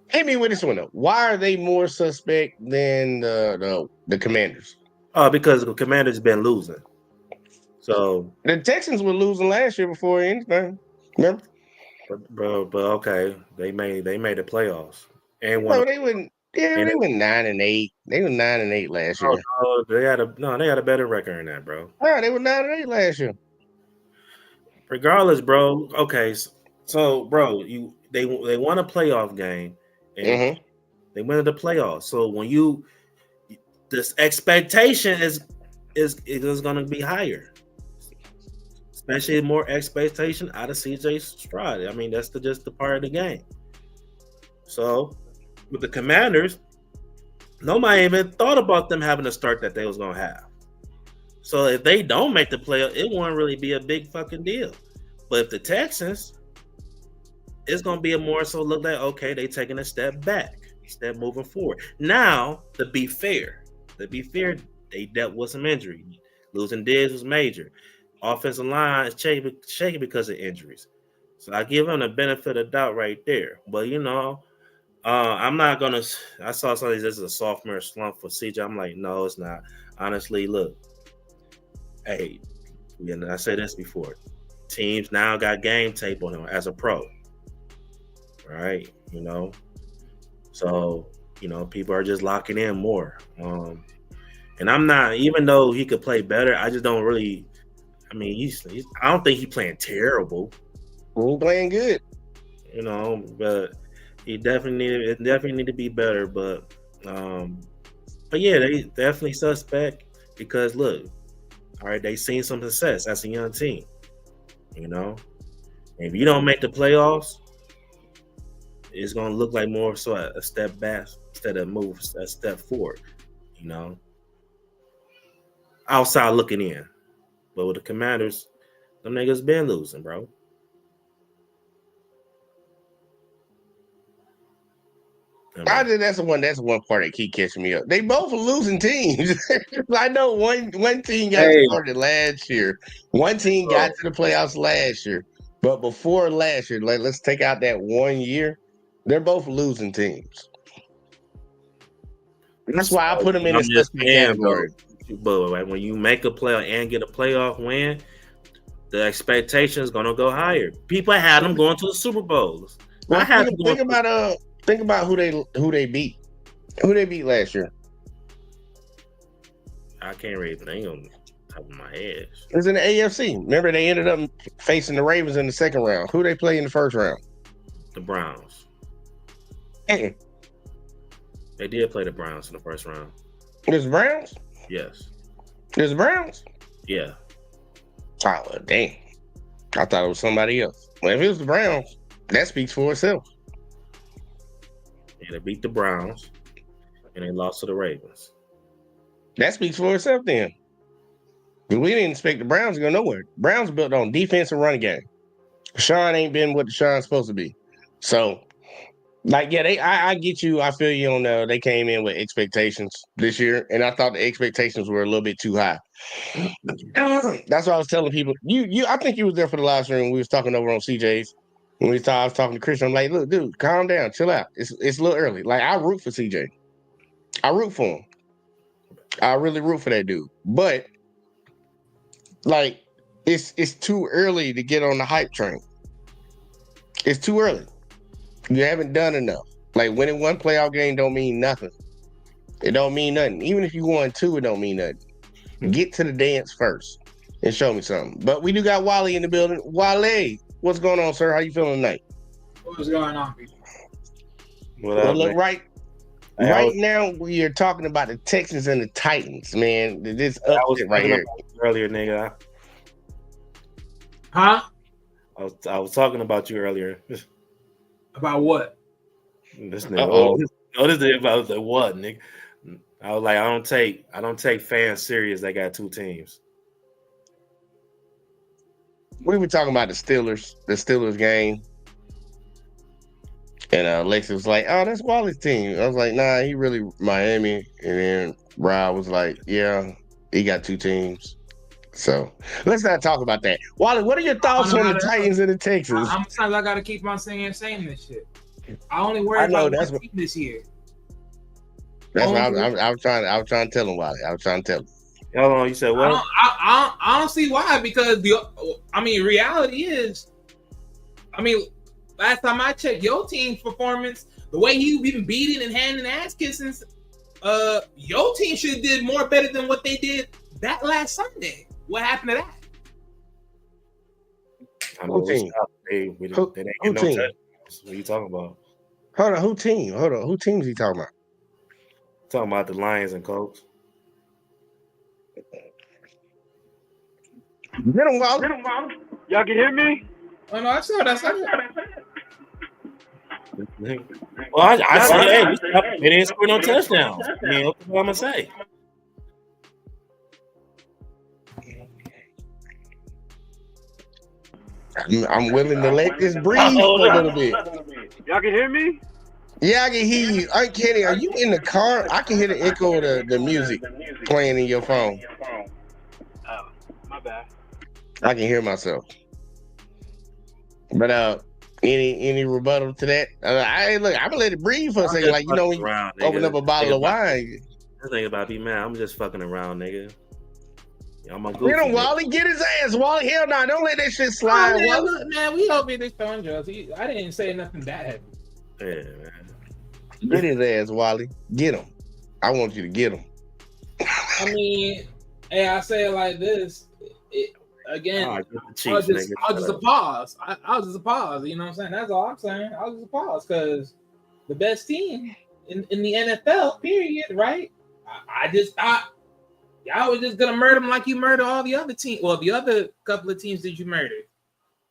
Hit me with this one though. Why are they more suspect than the Commanders? Because the Commanders been losing. So the Texans were losing last year before anything. Remember? But okay, they made the playoffs and won. They went 9-8. They were 9-8 last year. Oh, they had a better record than that, bro. No, they were 9-8 last year. Regardless, bro. Okay, so bro, they won a playoff game and they went to the playoffs. So when this expectation is going to be higher. Especially more expectation out of CJ Stroud. I mean, that's just the part of the game. So, with the Commanders, nobody even thought about them having the start that they was going to have. So, if they don't make the playoff, it won't really be a big fucking deal. But if the Texans, it's going to be a more so look like, okay, they taking a step back, step moving forward. Now, to be fair, they dealt with some injury. Losing Diggs was major. Offensive line is shaky because of injuries. So I give him the benefit of doubt right there. But, I'm not going to – I saw somebody this is a sophomore slump for CJ. I'm like, no, it's not. Honestly, look. Hey, I said this before. Teams now got game tape on him as a pro. Right? So, people are just locking in more. And I'm not – even though he could play better, I just don't really – I mean, I don't think he's playing terrible. He's playing good, but he definitely need to be better. But yeah, they definitely suspect because look, all right, they seen some success as a young team. If you don't make the playoffs, it's gonna look like more so a step back instead of move a step forward. Outside looking in. But with the Commanders, them niggas been losing, bro. I think that's the one part that keep catching me up. They both are losing teams. I know one team got started last year. One team got to the playoffs last year. But before last year, let's take out that 1 year, they're both losing teams. That's why I put them in the suspect category. But when you make a playoff and get a playoff win, the expectation is gonna go higher. People had them going to the Super Bowls. Well, think about who they beat. Who they beat last year? I can't really think on the top of my head. It was in the AFC. Remember, they ended up facing the Ravens in the second round. Who they play in the first round? The Browns. Mm-mm. They did play the Browns in the first round. There's the Browns? Yes. There's the Browns? Yeah. Oh, well, damn. I thought it was somebody else. Well, if it was the Browns, that speaks for itself. Yeah, they beat the Browns, and they lost to the Ravens. That speaks for itself then. We didn't expect the Browns to go nowhere. Browns built on defense and running game. Sean ain't been what Sean's supposed to be. So, like, yeah, I get you. I feel you on they came in with expectations this year, and I thought the expectations were a little bit too high. That's what I was telling people. I think you was there for the last room. We was talking over on CJ's. When I was talking to Christian, I'm like, look, dude, calm down, chill out. It's a little early. Like, I root for CJ. I root for him. I really root for that dude. But like, it's too early to get on the hype train. It's too early. You haven't done enough. Like, winning one playoff game don't mean nothing. It don't mean nothing. Even if you won two, it don't mean nothing. Get to the dance first and show me something. But we do got Wally in the building. Wale, what's going on, sir? How you feeling tonight? What's going on, people? Well, look, right now we are talking about the Texans and the Titans, man. This upset right here. Earlier, nigga. Huh? I was talking about you earlier. About what? This nigga. This nigga about the what, nigga? I was like, I don't take fans serious. They got two teams. We were talking about the Steelers game. And Lex was like, oh, that's Wally's team. I was like, nah, he really Miami. And then Rob was like, yeah, he got two teams. So let's not talk about that. Wally, what are your thoughts on the Titans and the Texans? How many times I gotta keep on saying this shit? I only worry about one team this year. That's what I was trying to tell him, Wally. I was trying to tell him. Hold on, you said what? I don't see why, because reality is, last time I checked your team's performance, the way you've been beating and handing ass kissing, your team should have did more better than what they did that last Sunday. What happened to that? Who team? What are you talking about? Hold on, who team? Who team is he talking about? Talking about the Lions and Colts. Get him, Wally. Y'all can hear me? Oh no, I saw that. Well, I said, hey, they didn't score no touchdowns. I mean, what am I gonna say? I'm willing to let this breathe for a little bit. Y'all can hear me? Yeah, I can hear you. Hey, Kenny, are you in the car? I can hear the echo of the music playing in your phone. Oh, my bad. I can hear myself. But any rebuttal to that? I'm gonna let it breathe for a second. Like, you know, when you open up a bottle of wine. This thing about be mad. I'm just fucking around, nigga. I'm a Get him, Wally. Get his ass, Wally. Hell no, don't let that shit slide. Look, man, we hope this throwing drugs. I didn't say nothing that heavy. Yeah, man. Get his ass, Wally. Get him. I want you to get him. Hey, I say it like this. Again, I was just a pause. I was just a pause. You know what I'm saying? That's all I'm saying. I was just a pause because the best team in the NFL, period, right? I just thought y'all was just gonna murder them like you murdered all the other teams. Well, the other couple of teams that you murdered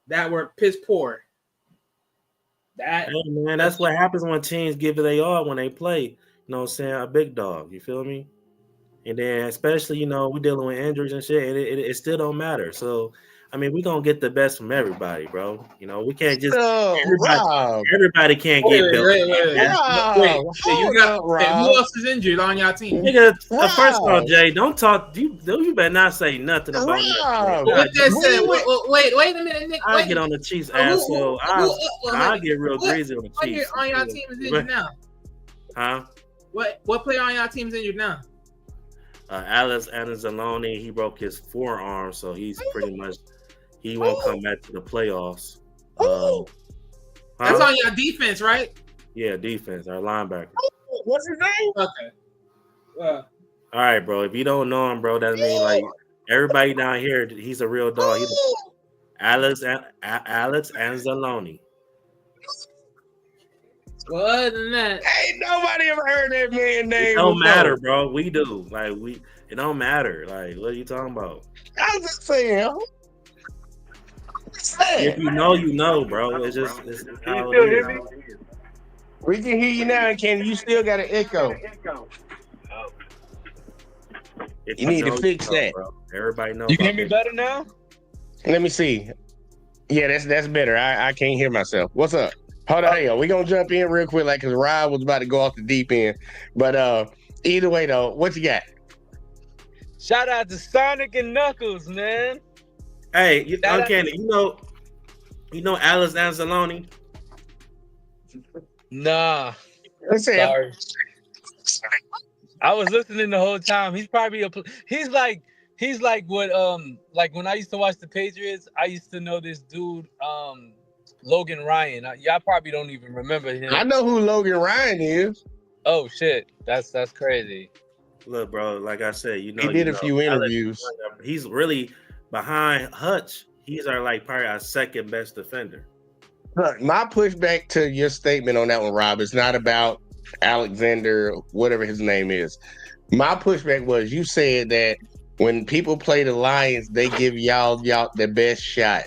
that were piss poor. Hey, man, that's what happens when teams give it they all when they play. You know what I'm saying? A big dog. You feel me? And then especially, you know, we're dealing with injuries and shit, and it still don't matter. So, I mean, we're going to get the best from everybody, bro. You know, we can't just everybody can't get built. Wait, you got who else is injured on your team? Nigga, first of all, Jay, don't talk. You better not say nothing about that. What that said? Wait a minute, Nick. I get on the Chiefs' ass, so I get real greasy on the Chiefs. What player on your team is injured now? Huh? What player on your team is injured now? Alex Anzalone, he broke his forearm, so he's pretty much he won't come back to the playoffs. That's on your defense, right? Yeah, defense, our linebacker. What's his name? Okay. All right, bro. If you don't know him, bro, that mean like everybody down here, he's a real dog. He's Alex Anzalone. Well, other than that, Ain't nobody ever heard that man It name don't before. matter, bro. We do. Like it don't matter. Like, what are you talking about? I was just saying. If you know, you know, bro. It's just it's Can you how still it hear is. me? We can hear you now, and Kenny, you still got an echo. If You need to know, fix know, that. bro. Everybody knows. You can hear me better now? Let me see. Yeah, that's better. I can't hear myself. What's up? Hold on, we gonna jump in real quick, like, cause Rob was about to go off the deep end. But either way though, what you got? Shout out to Sonic and Knuckles, man. Hey, Shout out Uncanny, you know Alex Anzalone? Nah, Let's say sorry. I was listening the whole time. He's probably he's like what like when I used to watch the Patriots, I used to know this dude Logan Ryan. Y'all probably don't even remember him. I know who Logan Ryan is. Oh shit, that's crazy. Look, bro, like I said, He did a few interviews. He's really behind Hutch. He's probably our second best defender. Look, my pushback to your statement on that one, Rob, is not about Alexander, whatever his name is. My pushback was you said that when people play the Lions, they give y'all the best shot.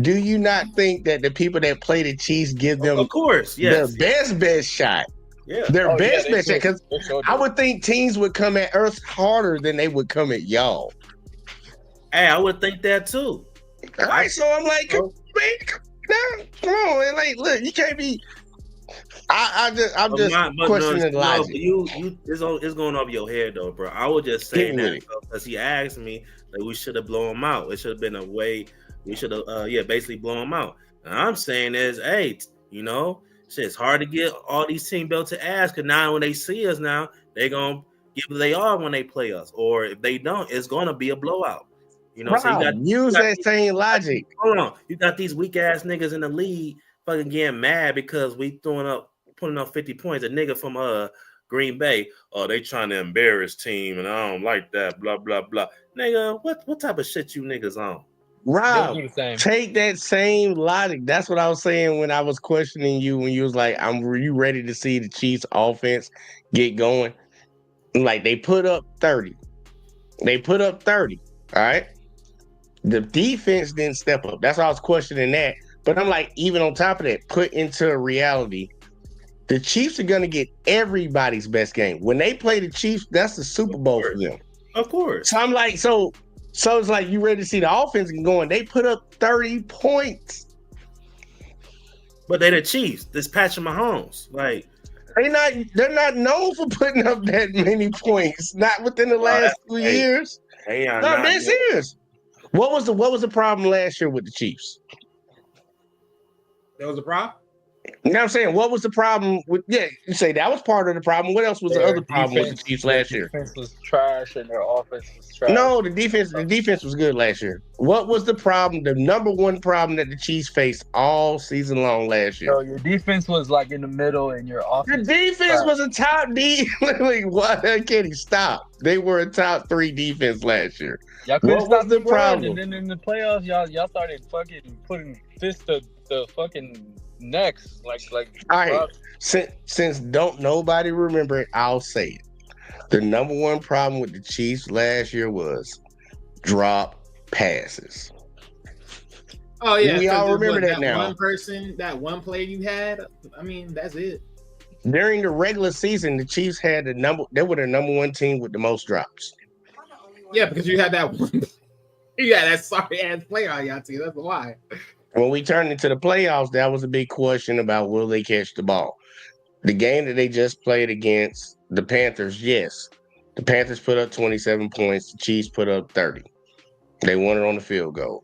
Do you not think that the people that play the Chiefs give them, of course, yes, their best shot? Yeah, their best shot? Because sure I would think teams would come at us harder than they would come at y'all. Hey, I would think that too. All right, so I'm like, come on, man. Like, look, you can't be. I'm just questioning the logic. It's going over your head though, bro. I would just say that because he asked me that we should have blown him out. It should have been a way we should have, basically blown him out. And I'm saying is, hey, it's hard to get all these team belts to ask. Because now when they see us now, they gonna give what they are when they play us, or if they don't, it's gonna be a blowout. So use that same logic. Hold on, you got these weak ass niggas in the league fucking getting mad because we putting up 50 points. A nigga from Green Bay, they trying to embarrass team, and I don't like that. Blah blah blah. Nigga, what type of shit you niggas on? Rob, take that same logic. That's what I was saying when I was questioning you when you was like, "Were you ready to see the Chiefs offense get going?" Like they put up 30. All right. The defense didn't step up. That's why I was questioning that. But I'm like, even on top of that, put into reality, the Chiefs are going to get everybody's best game. When they play the Chiefs, that's the Super Bowl for them. Of course. So I'm like, so it's like you ready to see the offense going. They put up 30 points. But they're the Chiefs. This Patrick Mahomes. Like, they're not known for putting up that many points. Not within the last 2 years. They're serious. What was the problem last year with the Chiefs? There was a problem? You know what I'm saying? What was the problem with? Yeah, you say that was part of the problem. What else was the other problem with the Chiefs last year? Defense was trash and their offense was trash. No, the defense was good last year. What was the problem? The number one problem that the Chiefs faced all season long last year? So your defense was like in the middle, and your offense. The defense was a top D. Literally, what? Can't he stop? They were a top 3 defense last year. Y'all what was the problem? And then in the playoffs, y'all started fucking putting fists to the fucking necks, like. All right. Since don't nobody remember it, I'll say it. The number one problem with the Chiefs last year was drop passes. Oh yeah, we all remember that now. That one play you had. I mean, that's it. During the regular season, the Chiefs had they were the number one team with the most drops. Yeah, because you had that one. You had that sorry ass play on y'all team. That's why. When we turned into the playoffs, that was a big question about will they catch the ball. The game that they just played against the Panthers, yes. The Panthers put up 27 points. The Chiefs put up 30. They won it on the field goal.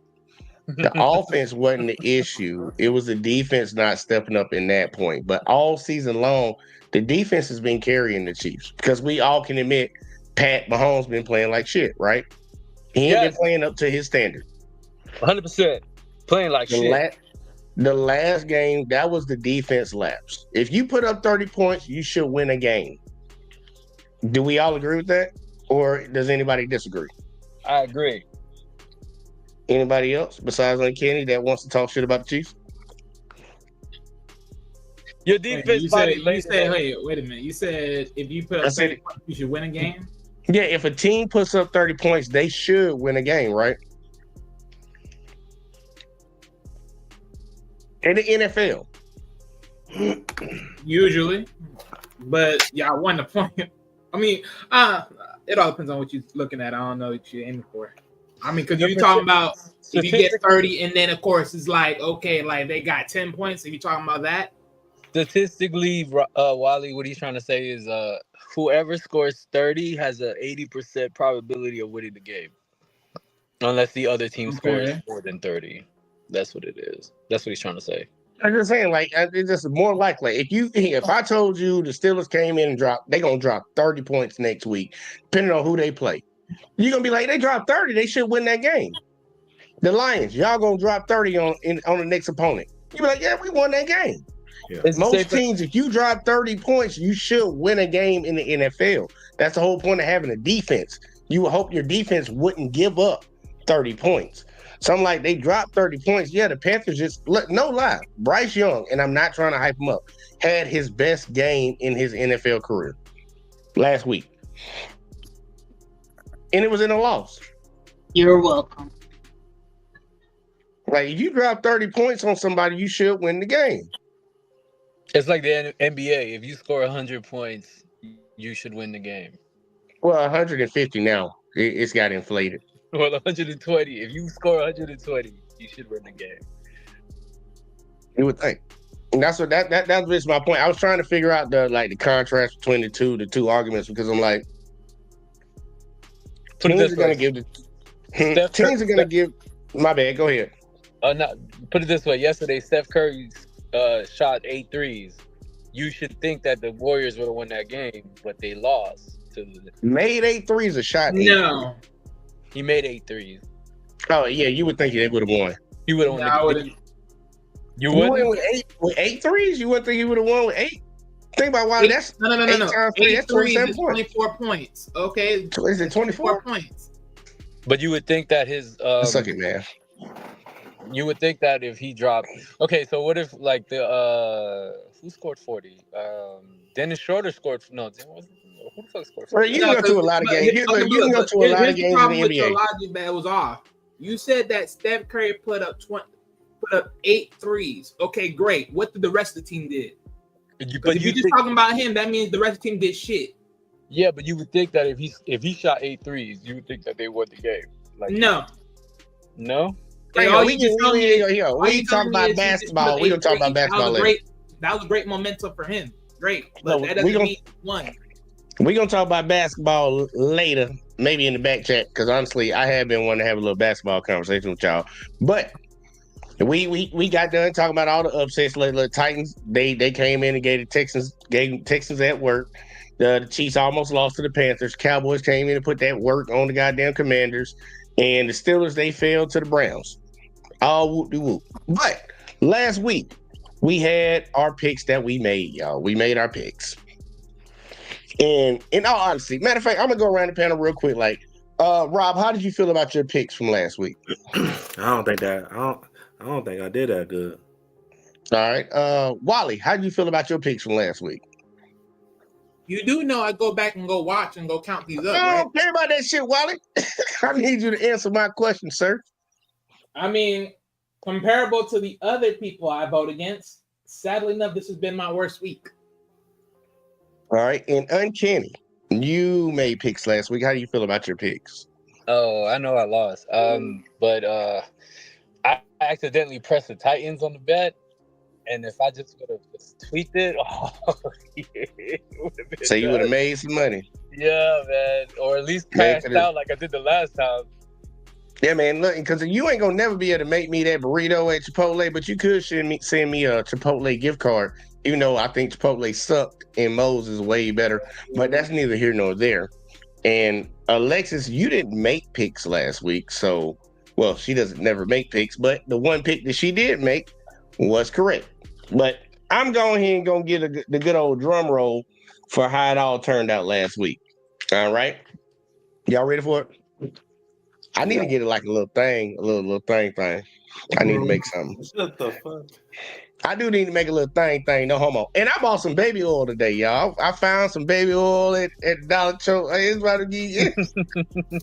The offense wasn't the issue. It was the defense not stepping up in that point. But all season long, the defense has been carrying the Chiefs because we all can admit Pat Mahomes been playing like shit, right? He ain't been playing up to his standard. 100%. Playing like shit. The last game, that was the defense lapse. If you put up 30 points, you should win a game. Do we all agree with that? Or does anybody disagree? I agree. Anybody else besides Uncanny that wants to talk shit about the Chiefs? Your Wait, defense body laid it up. wait a minute. You said if you put I up said 30 points, you should win a game. Yeah, if a team puts up 30 points, they should win a game, right? In the NFL. Usually, but y'all won the point. I mean, it all depends on what you're looking at. I don't know what you're aiming for. I mean, because you're talking about if you get 30, and then of course it's like okay, like they got 10 points. If you're talking about that, Statistically, Wally, what he's trying to say is whoever scores 30 has an 80% probability of winning the game. Unless the other team scores more than 30. That's what it is. That's what he's trying to say. I'm just saying, like, it's just more likely. If I told you the Steelers came in and they're going to drop 30 points next week, depending on who they play, you're going to be like, they dropped 30, they should win that game. The Lions, y'all going to drop 30 on the next opponent. You'll be like, yeah, we won that game. Yeah. Most teams, if you drop 30 points, you should win a game in the NFL. That's the whole point of having a defense. You would hope your defense wouldn't give up 30 points. So I'm like, they dropped 30 points. Yeah, the Panthers no lie. Bryce Young, and I'm not trying to hype him up, had his best game in his NFL career last week. And it was in a loss. You're welcome. Like, if you drop 30 points on somebody, you should win the game. It's like the NBA. If you score 100 points, you should win the game. Well, 150 now. It's got inflated. Well, 120. If you score 120, you should win the game. You would think. And that's just my point. I was trying to figure out the contrast between the two arguments because I'm like, teams are gonna give my bad, go ahead. No, put it this way. Yesterday, Steph Curry shot 8 threes. You should think that the Warriors would have won that game, but they lost. Made 8 threes or shot 8? No. He made 8 threes. Oh yeah, you would think they would have won. He would have won. I wouldn't. You wouldn't? With 8 threes? You wouldn't think he would have won with 8? Think about why that's no. 8 times 3, that's 27 is points. 24 points. Okay. Is it 24 points? But you would think that his suck it, man. You would think that if he dropped. Okay, so what if like the who scored 40? Dennis Schroeder scored. No, who the fuck scored 40? Well, you can go to a lot of games. You can go to a lot of games in the NBA. Your logic that was off. You said that Steph Curry put up 8 threes. Okay, great. What did the rest of the team did? But if you're just talking about him, that means the rest of the team did shit. Yeah, but you would think that if he shot 8 threes, you would think that they won the game. Like no. We talk about basketball. We don't talk about basketball later. That was great momentum for him. Great, but that doesn't mean he won. We're going to talk about basketball later, maybe in the back chat, because honestly, I have been wanting to have a little basketball conversation with y'all. But we got done talking about all the upsets. The Titans, they came in and gave Texans at work. The Chiefs almost lost to the Panthers. Cowboys came in and put that work on the goddamn Commanders. And the Steelers, they fell to the Browns. All whoop-de-whoop. But last week, we had our picks that we made, y'all. We made our picks. And in all honesty, matter of fact, I'm gonna go around the panel real quick. Like, Rob, how did you feel about your picks from last week? I don't think I did that good. All right. Wally, how did you feel about your picks from last week? You do know I go back and go watch and go count these up. I don't care about that shit, Wally. I need you to answer my question, sir. I mean, comparable to the other people I vote against, sadly enough, this has been my worst week. All right. And Uncanny, you made picks last week. How do you feel about your picks? Oh, I know I lost. But I accidentally pressed the Titans on the bet. And if I just would have tweaked it, So you would have made some money. Yeah, man. Or at least cashed out like I did the last time. Yeah, man. Look, because you ain't gonna never be able to make me that burrito at Chipotle, but you could send me a Chipotle gift card, even though I think Chipotle sucked and Moe's is way better. But that's neither here nor there. And Alexis, you didn't make picks last week, so she doesn't never make picks, but the one pick that she did make was correct. But I'm going ahead and gonna get the good old drum roll for how it all turned out last week. All right. Y'all ready for it? I need to get it like a little thing, a little thing. I need to make something. What the fuck? I do need to make a little thing, no homo. And I bought some baby oil today, y'all. I found some baby oil at Dollar Tree. Hey, it's about to be Is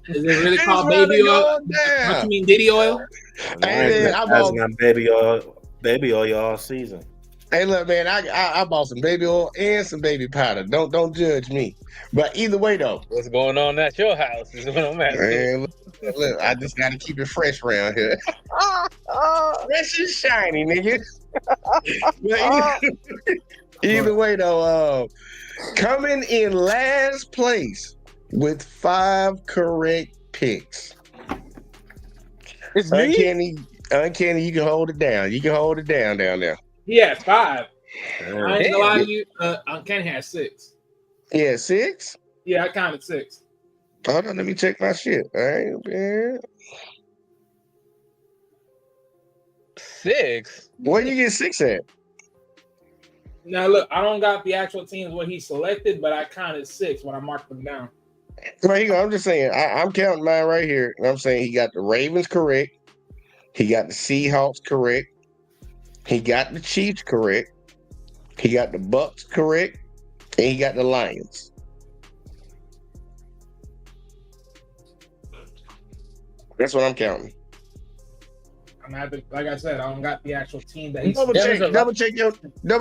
it really it's called about baby to oil? go Don't down. you mean Diddy oil? Hey, man, I I bought. got baby oil all season. Hey, look, man, I bought some baby oil and some baby powder. Don't judge me. But either way, though, What's going on at your house is what I'm asking. man, look, I just got to keep it fresh around here. Fresh and shiny, nigga. But either way, though, coming in last place with 5 correct picks. It's me. Uncanny, you can hold it down. You can hold it down there. He has 5. Damn. I ain't gonna lie to you. Uncanny has 6. Yeah, 6? Yeah, I counted 6. Hold on, let me check my shit. All right, man. 6. Where you get 6 at? Now look, I don't got the actual teams what he selected, but I counted 6 when I marked them down. Right here, I'm just saying, I'm counting mine right here. And I'm saying he got the Ravens correct. He got the Seahawks correct. He got the Chiefs correct. He got the Bucks correct. And he got the Lions. That's what I'm counting. I'm gonna have to, like I said, I don't got the actual team that he Double selected.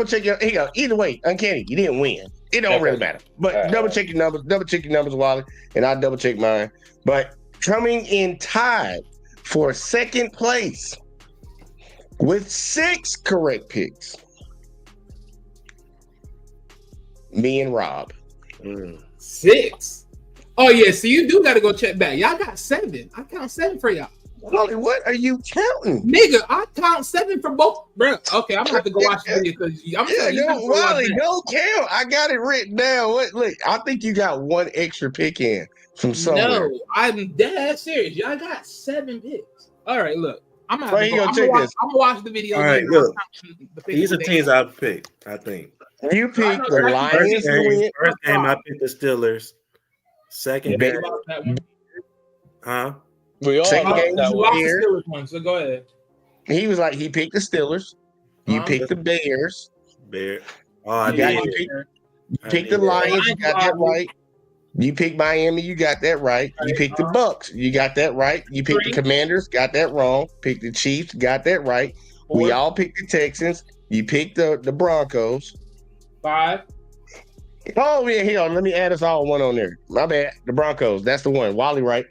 check your. Here you go. Either way, Uncanny, you didn't win. It don't Okay. really matter. But All right. double check your numbers, Wally, and I double check mine. But coming in tied for second place with 6 correct picks, me and Rob. 6. Oh yeah, so you do gotta go check back. Y'all got 7. I count 7 for y'all. Wally, what are you counting? Nigga, I count 7 for both. Bro, okay, I'm gonna have to go watch the video because I'm Yeah, telling you. go, Wally, go count. I got it written down. Look, I think you got 1 extra pick in from somewhere. No, I'm dead serious. Y'all got 7 picks. All right, look. I'm gonna, Right, have to go. check I'm gonna this. watch the video. All right, then look. I'll count the picks These are today. teams I picked, I think. You picked the know Lions exactly. to win. First game, I picked the Steelers. Second Yeah. game, That one. huh? We all Second lost game, that You one. lost the Bears. Steelers one, so go ahead. He was like, he picked the Steelers. You Uh-huh. picked the Bears. Bear. Oh, I You got did. you picked, I picked the did. Lions. You got that right. You picked Miami. You got that right. You picked the Bucks. You got that right. You picked the 3. Commanders. Got that wrong. Picked the Chiefs. Got that right. 4. We all picked the Texans. You picked the Broncos. 5. Oh, yeah, here. Let me add us all one on there. My bad. The Broncos. That's the one. Wally right.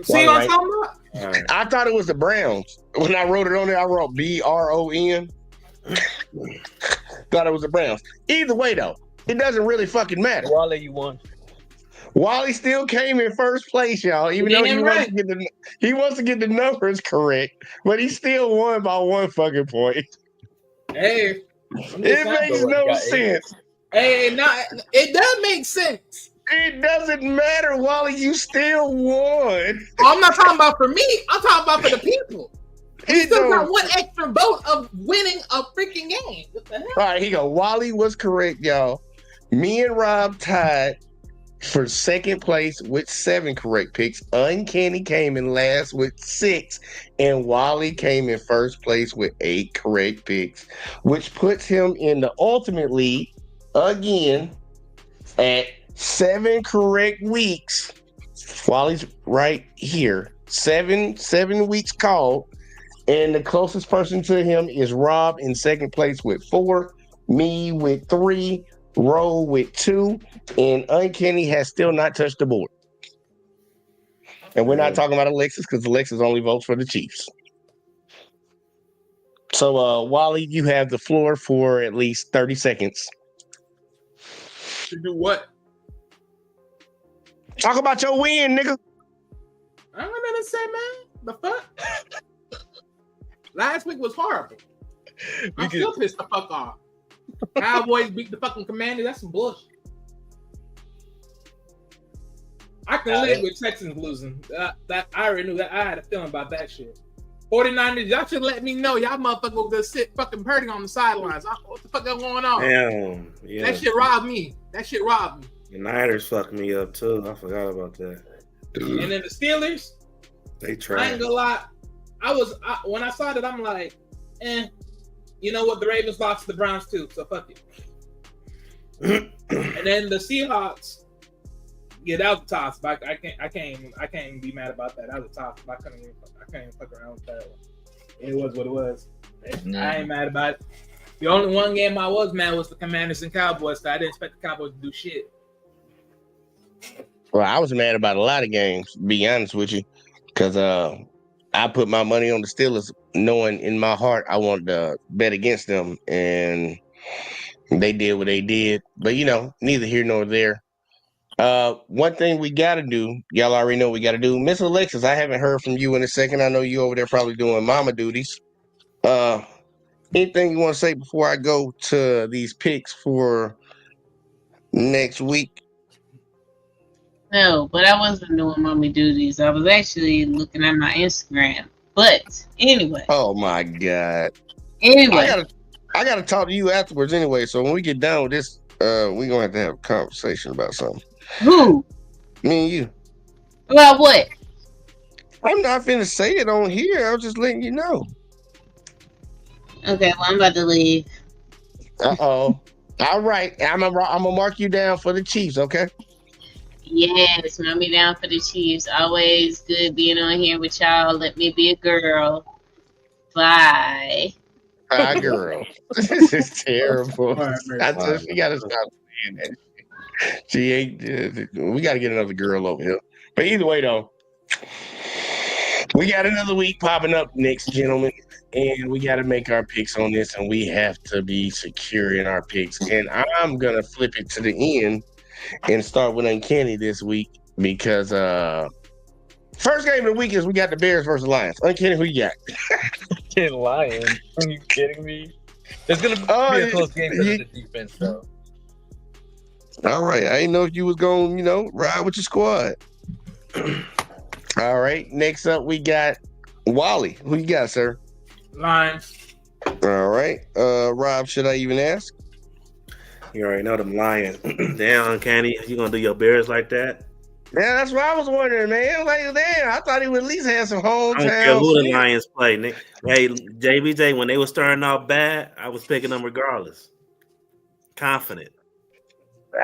See what I'm talking about? All right. I thought it was the Browns. When I wrote it on there, I wrote BRON. Thought it was the Browns. Either way, though, it doesn't really fucking matter. Wale, you won. Wally still came in first place, y'all. Even though Damn right. he wants to get the numbers correct, but he still won by 1 fucking point. Hey, I'm just It saying. makes no sense. Hey, now it does make sense. It doesn't matter, Wally. You still won. I'm not talking about for me. I'm talking about for the people. We It still got don't- 1 extra vote of winning a freaking game. What the hell? All right, here you go. Wally was correct, y'all. Me and Rob tied for second place with 7 correct picks. Uncanny came in last with 6, and Wally came in first place with 8 correct picks, which puts him in the ultimate lead again at 7 correct weeks. Wally's right here. 7 weeks called, and the closest person to him is Rob in second place with 4, me with 3, Roll with 2, and Uncanny has still not touched the board. And we're not talking about Alexis because Alexis only votes for the Chiefs. So, Wally, you have the floor for at least 30 seconds. To do what? Talk about your win, nigga. I don't know to say, man. The fuck? Last week was horrible. I'm still pissed the fuck off. Cowboys beat the fucking Commanders. That's some bullshit. I can live with Texans losing. That I already knew that. I had a feeling about that shit. 49ers, y'all should let me know. Y'all motherfuckers will just sit fucking Purdy on the sidelines. What the fuck is going on? Damn. Yeah. That shit robbed me. That shit robbed me. The Niners fucked me up too. I forgot about that. And then the Steelers, They I tried. ain't gonna lie. When I saw that, I'm like, you know what? The Ravens lost to the Browns too, so fuck it. And then the Seahawks, yeah, that was a toss. But I can't even be mad about that. That was a toss. I can't even fuck around with that one. It was what it was. I ain't mad about it. The only one game I was mad was the Commanders and Cowboys. So I didn't expect the Cowboys to do shit. Well, I was mad about a lot of games, to be honest with you, because I put my money on the Steelers, knowing in my heart I wanted to bet against them, and they did what they did. But neither here nor there. One thing we gotta do, y'all already know what we gotta do. Miss Alexis, I haven't heard from you in a second. I know you over there probably doing mama duties. Anything you want to say before I go to these picks for next week? No, but I wasn't doing mommy duties. I was actually looking at my Instagram. But anyway. Oh my God. Anyway. I gotta talk to you afterwards anyway. So when we get done with this, we're gonna have to have a conversation about something. Who? Me and you. About what? I'm not finna say it on here. I was just letting you know. Okay, well, I'm about to leave. Uh-oh. All right. I'm gonna mark you down for the Chiefs, okay? Yes, mark me down for the Chiefs. Always good being on here with y'all. Let me be a girl. Bye. Bye, girl. This is terrible. She gotta stop saying that. She ain't. We gotta get another girl over here. But either way, though, we got another week popping up next, gentlemen, and we got to make our picks on this, and we have to be secure in our picks. And I'm gonna flip it to the end and start with Uncanny this week because first game of the week is we got the Bears versus Lions. Uncanny, who you got? Lions? Are you kidding me? It's gonna be a close game because of the defense, though. All right, I didn't know if you was going, ride with your squad. All right, next up we got Wally. Who you got, sir? Lions. All right, Rob, should I even ask? You already know them Lions. Damn, Uncanny, you gonna do your Bears like that? Yeah, that's what I was wondering, man. Like, damn, I thought he would at least have some hometown. I don't care who the Lions play. Hey, JBJ, when they were starting off bad, I was picking them regardless. Confident.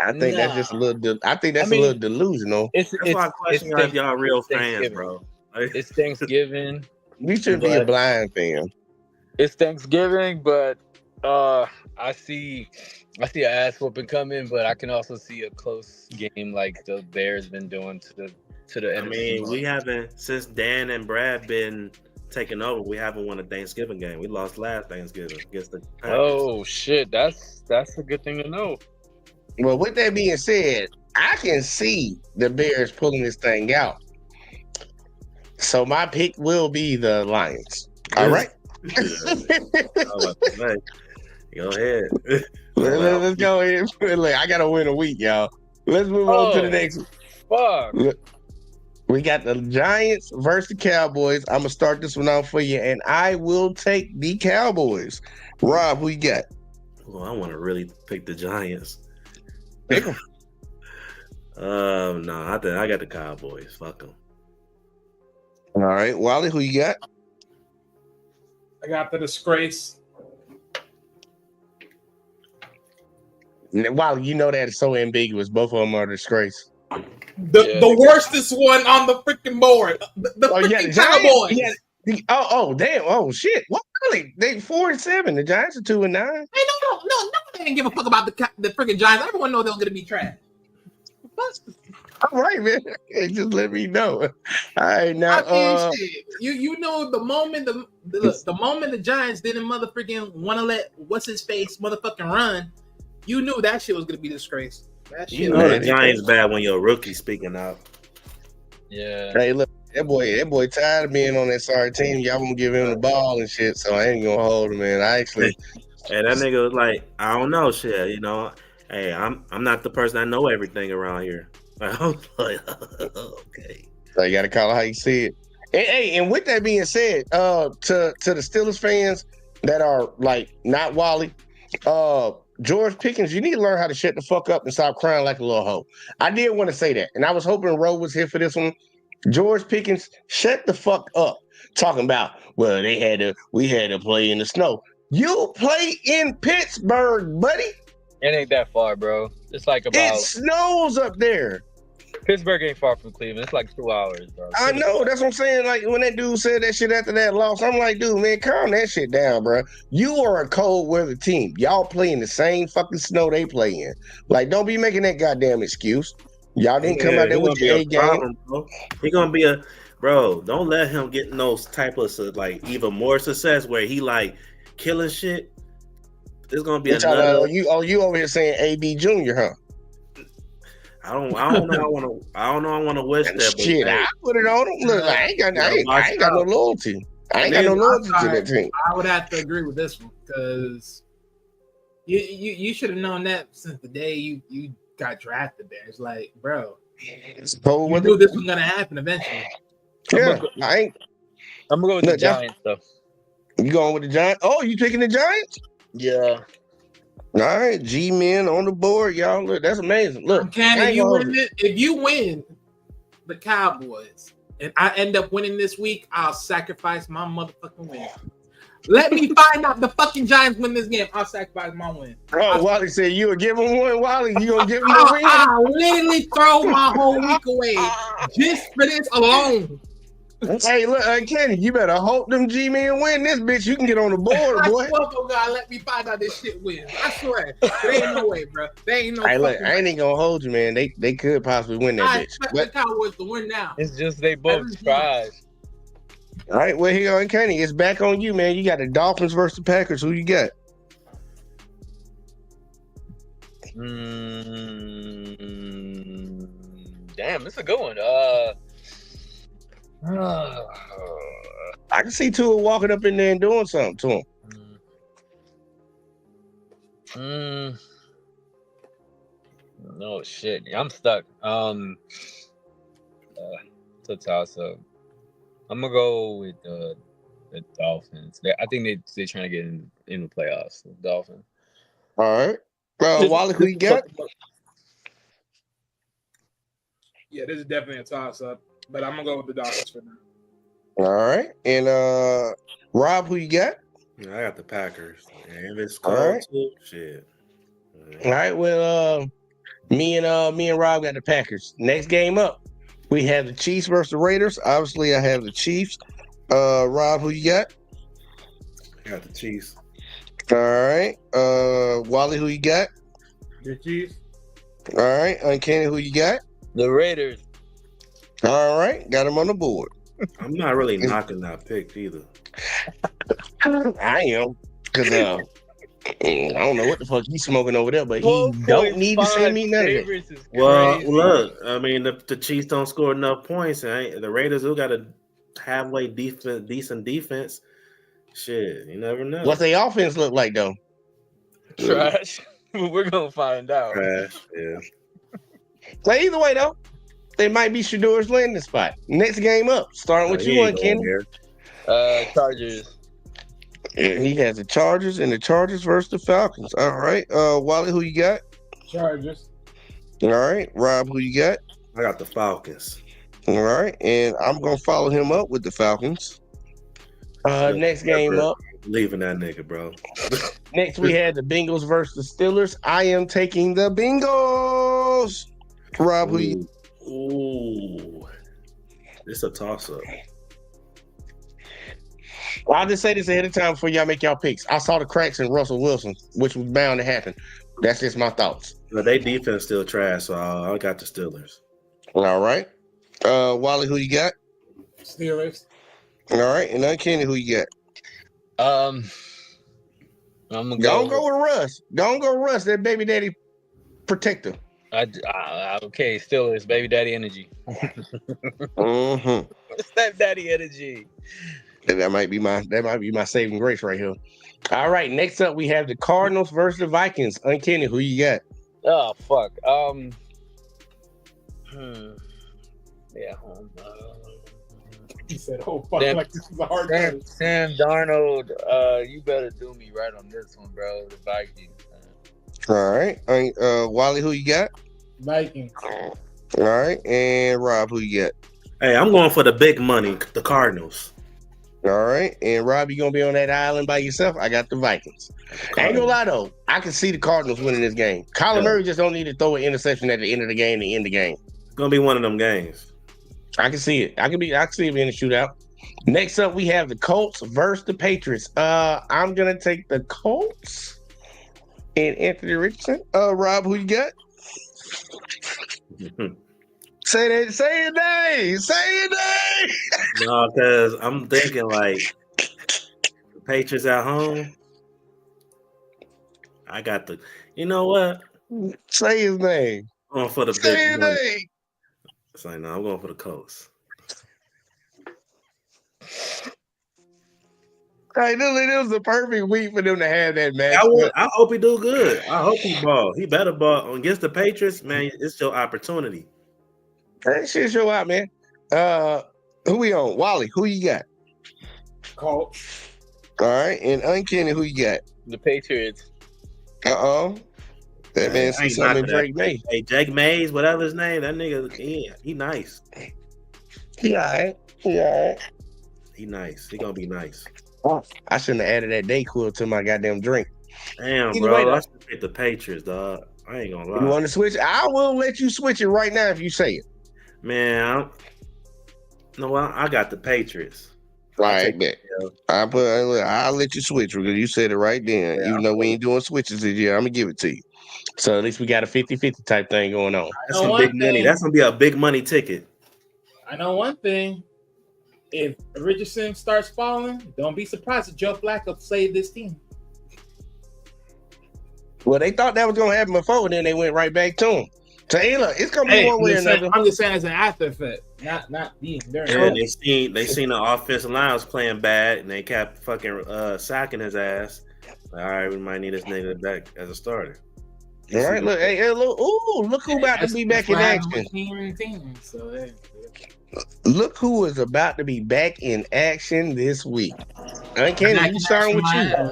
I think that's just a little. I think that's a little delusional. That's why I question y'all if y'all real fans, bro. It's Thanksgiving. You should be a blind fan. It's Thanksgiving, but I see an ass whooping coming, but I can also see a close game like the Bears been doing to the NFC. I mean, we haven't, since Dan and Brad been taking over, we haven't won a Thanksgiving game. We lost last Thanksgiving against the Packers. Oh shit, that's a good thing to know. Well, with that being said, I can see the Bears pulling this thing out. So my pick will be the Lions. All right. Go ahead. Let's go ahead. I gotta win a week, y'all. Let's move on to the next one. Fuck. We got the Giants versus the Cowboys. I'm gonna start this one out for you, and I will take the Cowboys. Rob, who you got? Well, I want to really pick the Giants. Pick them. No, I got the Cowboys. Fuck them. All right, Wally, who you got? I got the disgrace. Wally, you know that is so ambiguous. Both of them are a disgrace. The worstest one on the freaking board. The freaking Cowboys. Damn. Oh shit. What really? They 4-7. The Giants are 2-9. Hey, no, they didn't give a fuck about the freaking Giants. Everyone knows they're gonna be trash. All right, man. Just let me know. All right, now. You know the moment the moment the Giants didn't motherfucking want to let what's his face motherfucking run, you knew that shit was gonna be disgraced. You know the Giants bad when you're a rookie speaking out. Yeah. Hey, look, that boy tired of being on that sorry team. Y'all won't give him the ball and shit, so I ain't gonna hold him, man. And that nigga was like, I don't know, shit. Hey, I'm not the person that know everything around here. I was like, okay. So you gotta call it how you see it. And with that being said, to the Steelers fans that are like not Wally, George Pickens, you need to learn how to shut the fuck up and stop crying like a little hoe. I did want to say that, and I was hoping Roe was here for this one. George Pickens, shut the fuck up. Talking about, well, we had to play in the snow. You play in Pittsburgh, buddy. It ain't that far, bro. It's like It about snows up there. Pittsburgh ain't far from Cleveland. It's like 2 hours, bro. I know. That's what I'm saying. Like when that dude said that shit after that loss, I'm like, dude, man, calm that shit down, bro. You are a cold weather team. Y'all play in the same fucking snow they play in. Like, don't be making that goddamn excuse. Y'all didn't come out there with your A game. He gonna be a bro. Don't let him get in those type of like even more success where he like killing shit. There's gonna be another. You over here saying AB Junior, huh? I don't know. I want to wish that. Shit, I put it on him. Look, I ain't got no loyalty. I ain't got no loyalty to that team. I would have to agree with this one because you should have known that since the day you got drafted there. It's like, bro, you knew this was gonna happen eventually. Yeah, I'm gonna go with the Giants though. You going with the Giants? Oh, you picking the Giants? Yeah. All right, G-men on the board, y'all. Look, that's amazing. Look, if you win the Cowboys and I end up winning this week, I'll sacrifice my motherfucking win. Let me find out the fucking Giants win this game. I'll sacrifice my win. Oh, Wally said you would give him one. Wally, you gonna give him the win? I'll literally throw my whole week away just for this alone. Hey, look, Kenny, you better hope them G-men win this bitch. You can get on the board, boy. I swear to God, let me find out this shit wins. I swear. There ain't no way, bro. There ain't no hey, look, way. I ain't even gonna hold you, man. They could possibly win that I bitch. expect the Cowboys to win now. It's just they both tried. All right, well, here on Kenny. It's back on you, man. You got the Dolphins versus the Packers. Who you got? Damn, this is a good one. I can see Tua walking up in there and doing something to him. No shit, I'm stuck. It's a toss up. I'm gonna go with the Dolphins. I think they're trying to get in the playoffs. The Dolphins. All right, Wally, who you got? Yeah, this is definitely a toss up, but I'm gonna go with the Dolphins for now. All right, and Rob, who you got? I got the Packers. And if it's cold too, shit. All right, well, me and Rob got the Packers. Next game up, we have the Chiefs versus the Raiders. Obviously, I have the Chiefs. Rob, who you got? I got the Chiefs. All right, Wally, who you got? The Chiefs. All right, Uncanny, who you got? The Raiders. All right, got him on the board. I'm not really knocking that pick either. I am, because I don't know what the fuck he's smoking over there, but he don't need to send me none of it. Well, look, I mean, the Chiefs don't score enough points, and the Raiders who got a halfway decent defense. Shit, you never know. What's their offense look like though? Trash. We're gonna find out. Trash. Yeah. Like either way though, they might be Shador's landing spot. Next game up, starting with you, Kenny. Chargers. Yeah, he has the Chargers and the Chargers versus the Falcons. All right, Wally, who you got? Chargers. All right, Rob, who you got? I got the Falcons. All right, and I'm gonna follow him up with the Falcons. Next game up. Leaving that nigga, bro. Next, we had the Bengals versus the Steelers. I am taking the Bengals. Rob, who you? Ooh, it's a toss-up. Well, I'll just say this ahead of time before y'all make y'all picks. I saw the cracks in Russell Wilson, which was bound to happen. That's just my thoughts. But they defense still trash, so I got the Steelers. All right. Wally, who you got? Steelers. All right, and Uncanny, who you got? I'm gonna Don't go with Russ. Don't go Russ. That baby daddy protector. Okay, Steelers, baby daddy energy. Mm-hmm. Step daddy energy. That might be my saving grace right here. All right, next up we have the Cardinals versus the Vikings. Uncanny, who you got? Oh fuck. Yeah. He said, "Oh fuck!" Like this is a hard game. Sam Darnold, you better do me right on this one, bro. The Vikings. All right. Wally, who you got? Vikings. All right. And Rob, who you got? Hey, I'm going for the big money, the Cardinals. All right. And Rob, you gonna be on that island by yourself? I got the Vikings. I ain't gonna lie though. I can see the Cardinals winning this game. Kyler Murray just don't need to throw an interception at the end of the game to end the game. It's gonna be one of them games. I can see it. I can see it being a shootout. Next up, we have the Colts versus the Patriots. I'm gonna take the Colts and Anthony Richardson. Rob, who you got? Say your name. Say your name. No, because I'm thinking like the Patriots at home. I got the. You know what? Say his name. I'm going for the Say big his money. name. It's like, no, I'm going for the Colts. Hey, it was the perfect week for them to have that match. I hope he do good. I hope he ball. He better ball against the Patriots, man. It's your opportunity. That shit show out, man. Who we on? Wally, who you got? Colts. All right, and Uncanny, who you got? The Patriots. That man see something in Drake May. Hey, Jake Mays, whatever his name, that nigga, he nice. He all right. He nice. He gonna be nice. I shouldn't have added that Dayquil to my goddamn drink. Damn, Either bro. way, I should pick the Patriots, dog. I ain't gonna lie. You want to switch? I will let you switch it right now if you say it. Man, I got the Patriots. All right, bet. I'll let you switch because you said it right then. Yeah, Even though we ain't doing switches this year, I'm gonna give it to you. So at least we got a 50-50 type thing going on. That's some big money. That's gonna be a big money ticket. I know one thing. If Richardson starts falling, don't be surprised if Joe Flacco saved this team. Well, they thought that was gonna happen before, and then they went right back to him. So hey, look, it's gonna be one way or another. I'm just saying as an after effect, not being there. And they seen the offensive line was playing bad, and they kept fucking sacking his ass. All right, we might need this nigga back as a starter. All right, look, look who about to be back in action. Look who is about to be back in action this week. Uncanny, you starting with you.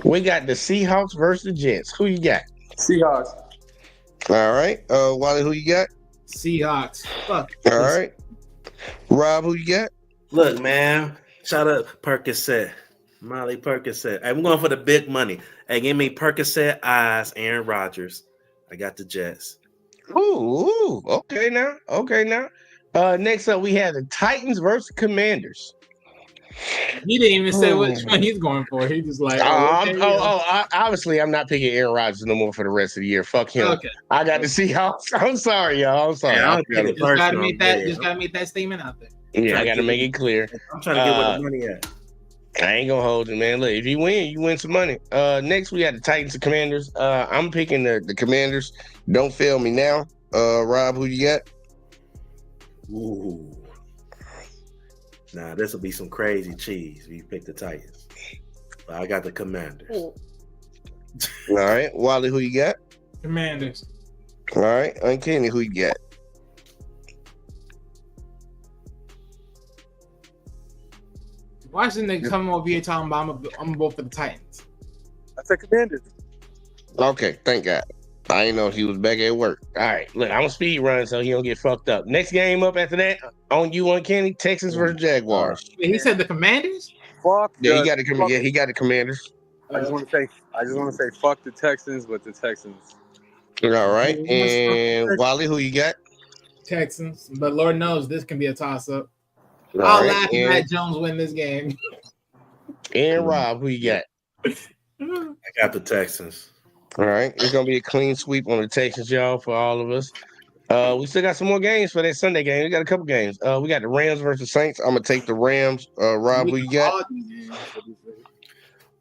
We got the Seahawks versus the Jets. Who you got? Seahawks. All right. Wally, who you got? Seahawks. Fuck. All right. Rob, who you got? Look, man. Shout out Percocet. Molly Percocet. Hey, I'm going for the big money. Hey, give me Percocet eyes, Aaron Rodgers. I got the Jets. Ooh, okay now. Next up, we have the Titans versus Commanders. He didn't even say which one he's going for. He just like, obviously, I'm not picking Aaron Rodgers no more for the rest of the year. Fuck him. Okay. I got the Seahawks. I'm sorry, y'all. I'm sorry. Yeah, just gotta make that statement out there. Yeah, I gotta make it clear. I'm trying to get where the money at. I ain't gonna hold it, man. Look, if you win some money. Next we got the Titans and Commanders. I'm picking the Commanders. Don't fail me now. Rob, who you got? Ooh. Nah, this will be some crazy cheese if you pick the Titans. But I got the Commanders. All right. Wally, who you got? Commanders. All right. Uncanny, who you got? Watch this nigga come over here talking about I'm gonna vote for the Titans. I said Commanders. Okay, thank God. I didn't know he was back at work. All right, look, I'm a speed run so he don't get fucked up. Next game up after that, on you, Uncanny, Texans versus Jaguars. He said the Commanders? Fuck. Yeah, he got the Commanders. I just want to say fuck the Texans, but the Texans. All right, and Wally, who you got? Texans, but Lord knows this can be a toss-up. All I'll right, laugh if Matt Jones win this game. And Rob, who you got? I got the Texans. All right, it's gonna be a clean sweep on the Texans, y'all, for all of us. We still got some more games for that Sunday game. We got a couple games. We got the Rams versus Saints. I'm gonna take the Rams. Rob, who you got?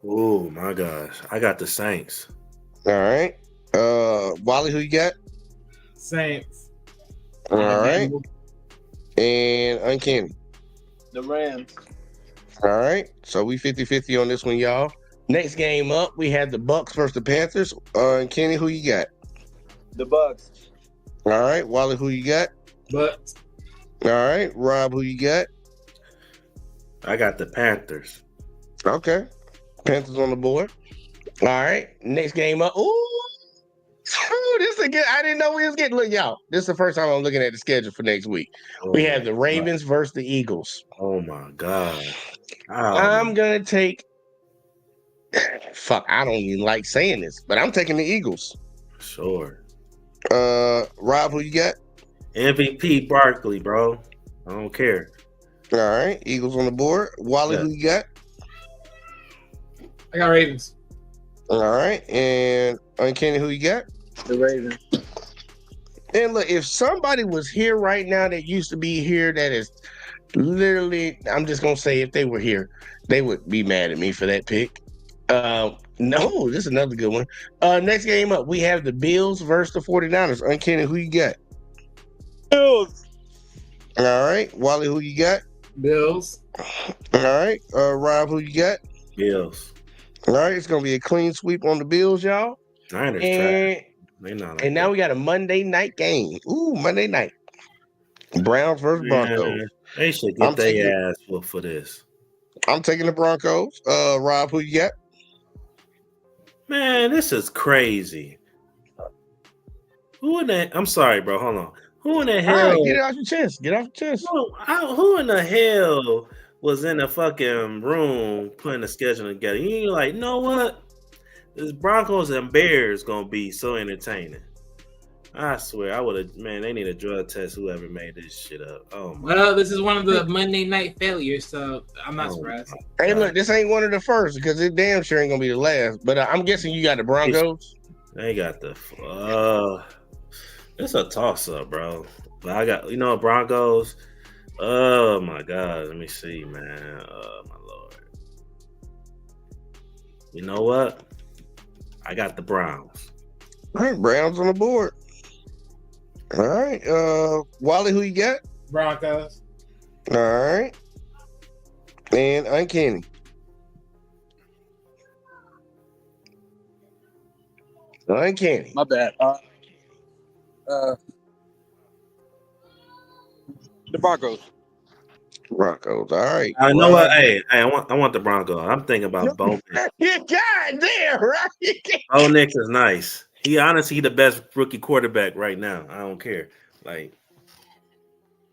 Oh my gosh, I got the Saints. All right. Wally, who you got? Saints. All right. And Uncanny. The Rams. All right. So we 50-50 on this one, y'all. Next game up, we have the Bucks versus the Panthers. Kenny, who you got? The Bucks. All right. Wally, who you got? Bucks. All right. Rob, who you got? I got the Panthers. Okay. Panthers on the board. All right. Next game up. Ooh, this again. I didn't know we was getting. Look, y'all. This is the first time I'm looking at the schedule for next week. We have the Ravens versus the Eagles. Oh my god! I'm gonna take. Fuck, I don't even like saying this, but I'm taking the Eagles. Sure. Rob, who you got? MVP Barkley, bro. I don't care. All right, Eagles on the board. Wally, who you got? I got Ravens. All right, and Uncanny, who you got? The Ravens. And look, if somebody was here right now that used to be here, that is literally, I'm just gonna say, if they were here, they would be mad at me for that pick. No, this is another good one. Next game up, we have the Bills versus the 49ers. Uncanny, who you got? Bills. All right, Wally, who you got? Bills. All right, Rob, who you got? Bills. All right, it's gonna be a clean sweep on the Bills, y'all. Niners And, trash. They not. and now we got a Monday night game. Ooh, Monday night. Browns versus Broncos. They should get their ass whooped for this. I'm taking the Broncos. Rob, who you got? Man, this is crazy. Who in the? I'm sorry, bro. Hold on. Who in the hell? Right, get it off your chest. Get it off your chest. Who in the hell was in the fucking room putting the schedule together? You like, you know what? This Broncos and Bears gonna be so entertaining. I swear, I would have. Man, they need a drug test. Whoever made this shit up. Oh my. Well, this is one of the Monday night failures, so I'm not surprised. Hey, look, this ain't one of the first because it damn sure ain't gonna be the last. But I'm guessing you got the Broncos. They got the. It's a toss up, bro. But I got Broncos. Oh my god, let me see, man. Oh my lord. You know what? I got the Browns. All right, Browns on the board. All right, Wally, who you got? Broncos. All right, and Uncanny. Uncanny. My bad. The Broncos. Broncos. All right. I know what? Hey, I want the Broncos. I'm thinking about Bo Nix. God damn, right? Bo Nix is nice. He honestly the best rookie quarterback right now. I don't care. Like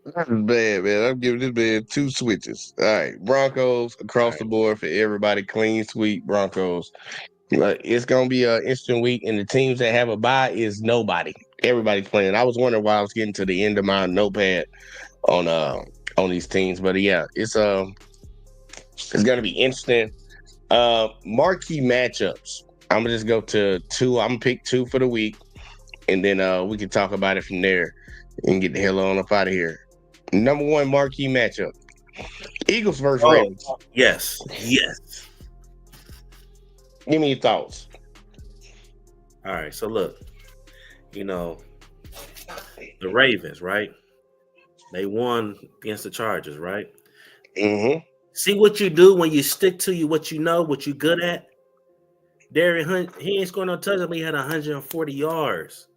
That's bad, man. I'm giving this man 2 switches. All right, Broncos across the board for everybody. Clean sweep, Broncos. It's gonna be an interesting week, and the teams that have a bye is nobody. Everybody's playing. I was wondering why I was getting to the end of my notepad on these teams, but yeah, it's gonna be interesting. Marquee matchups. I'm gonna just go to 2. I'm gonna pick 2 for the week, and then we can talk about it from there and get the hell on up out of here. Number 1 marquee matchup: Eagles versus Ravens. Yes. Give me your thoughts. All right, so look, the Ravens, right? They won against the Chargers, right? Mm-hmm. See what you do when you stick to what you know, what you good at. Darian Hunt, he ain't scoring no touchdown. He had 140 yards.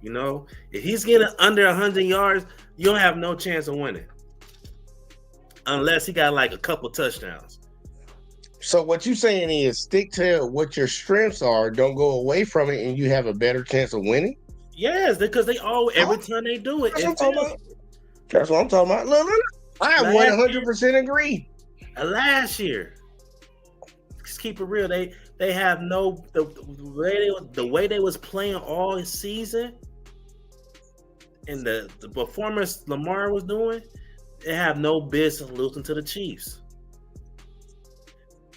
If he's getting under 100 yards, you don't have no chance of winning, unless he got like a couple touchdowns. So what you saying is stick to what your strengths are. Don't go away from it, and you have a better chance of winning. Yes, because they every time they do it. That's what I'm talking about. Look. I 100% agree. Last year, just keep it real. They have the way they was playing all season, and the performance Lamar was doing. They have no business losing to the Chiefs.